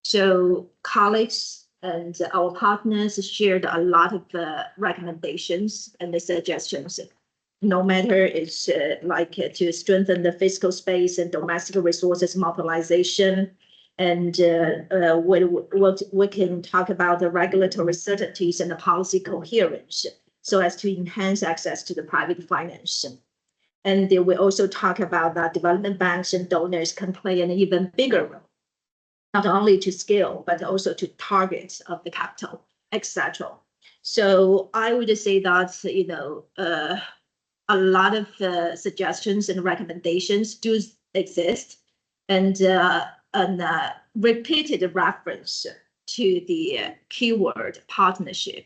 So colleagues and our partners shared a lot of recommendations and the suggestions. No matter it's to strengthen the fiscal space and domestic resources mobilization, and we can talk about the regulatory certainties and the policy coherence, so as to enhance access to the private finance. And we also talk about that development banks and donors can play an even bigger role, not only to scale, but also to targets of the capital, etc. So I would say that, a lot of suggestions and recommendations do exist, and repeated reference to the keyword partnership.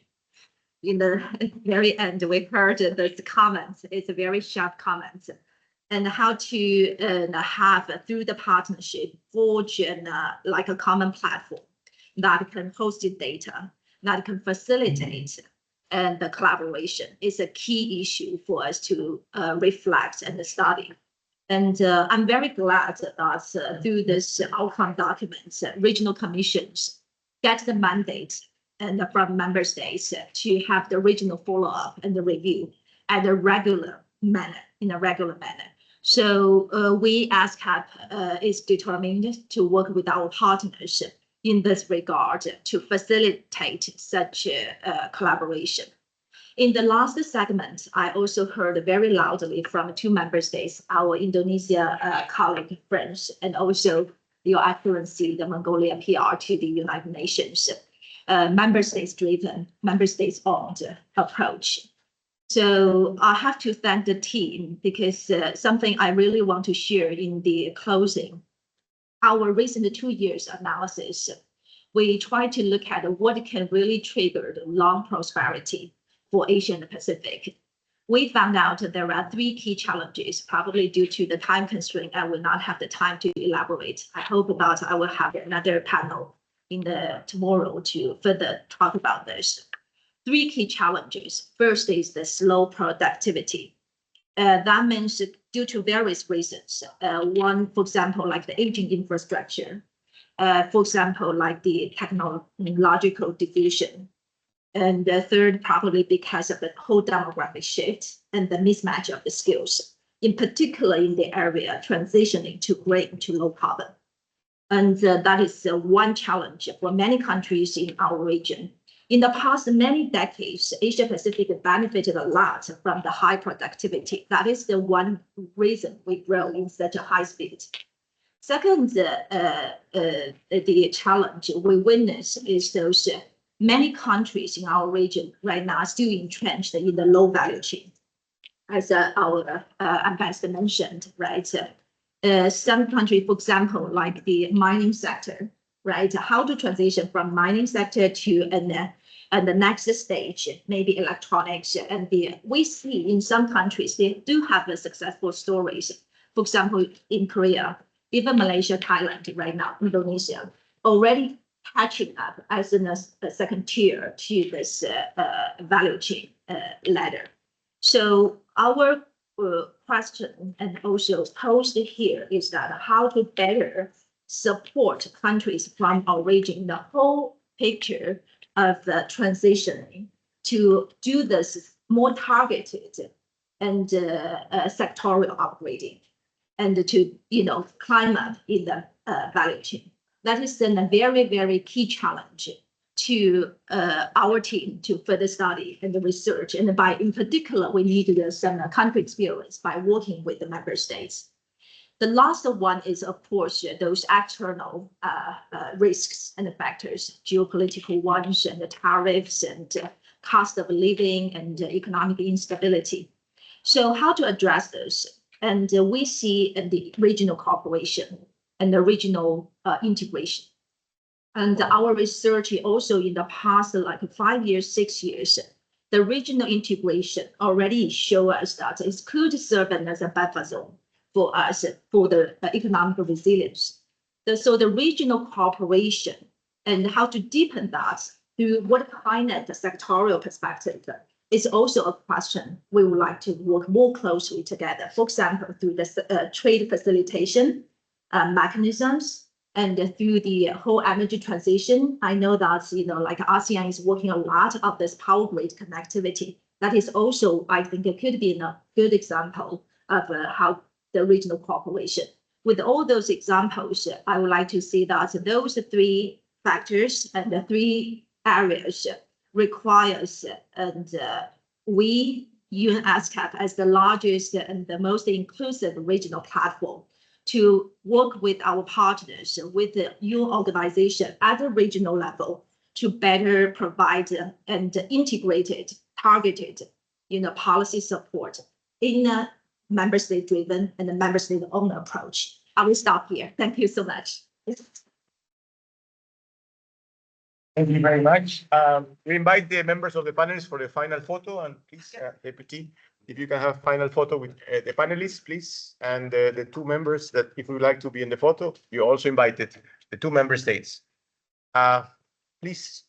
In the very end, we heard this comment. It's a very sharp comment, and how to have through the partnership forge like a common platform that can host the data, that can facilitate and the collaboration is a key issue for us to reflect and study. And I'm very glad that through this outcome document, regional commissions get the mandate and from member states to have the regional follow-up and the review at a regular manner, in a regular manner. So we ESCAP is determined to work with our partners in this regard to facilitate such collaboration. In the last segment, I also heard very loudly from 2 member states, our Indonesia colleague friends, and also Your Excellency, the Mongolia PR to the United Nations, member states driven, member states owned approach. So I have to thank the team because something I really want to share in the closing. Our recent 2 years analysis, we try to look at what can really trigger the long prosperity for Asia and the Pacific. We found out that there are 3 key challenges, probably due to the time constraint. I will not have the time to elaborate. I hope that I will have another panel in tomorrow to further talk about this. 3 key challenges. First is the slow productivity. That means due to various reasons. One, for example, like the aging infrastructure. For example, like the technological diffusion. And the third, probably because of the whole demographic shift and the mismatch of the skills, in particular in the area transitioning to green to low carbon. And that is one challenge for many countries in our region. In the past many decades, Asia Pacific benefited a lot from the high productivity. That is the one reason we grow in such a high speed. Second, the challenge we witness is those many countries in our region right now are still entrenched in the low value chain. As our ambassador mentioned, right? Some countries, for example, like the mining sector, right? How to transition from mining sector to the next stage, maybe electronics. And we see in some countries, they do have successful stories. For example, in Korea, even Malaysia, Thailand right now, Indonesia, already catching up as a second tier to this value chain ladder. So our question and also posed here is that how to better support countries from our region, the whole picture of the transitioning to do this more targeted and sectorial upgrading and to climb up in the value chain. That is then a very, very key challenge to our team to further study and research. And in particular, we need some country experience by working with the member states. The last one is, of course, those external risks and factors, geopolitical ones and the tariffs and cost of living and economic instability. So how to address those? And we see in the regional cooperation and the regional integration. And our research also in the past, like 5 years, 6 years, the regional integration already show us that it could serve as a buffer zone for us for the economic resilience. So the regional cooperation and how to deepen that through what kind of sectorial perspective is also a question we would like to work more closely together. For example, through the trade facilitation mechanisms and through the whole energy transition. I know that, like ASEAN is working a lot of this power grid connectivity. That is also, I think, it could be a good example of how the regional cooperation. With all those examples, I would like to see that those three factors and the three areas requires, and we, UNESCAP, as the largest and the most inclusive regional platform, to work with our partners, with the UN organization at the regional level to better provide and integrated, targeted, policy support in a member state driven and a member state owned approach. I will stop here. Thank you so much. Thank you very much. We invite the members of the panelists for the final photo, and please, Deputy, if you can have final photo with the panelists, please, and the two members that, if you would like to be in the photo, you're also invited, the two member states. Please,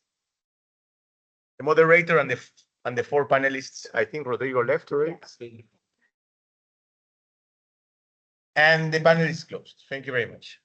the moderator and the four panelists, I think Rodrigo left already. And the panel is closed. Thank you very much.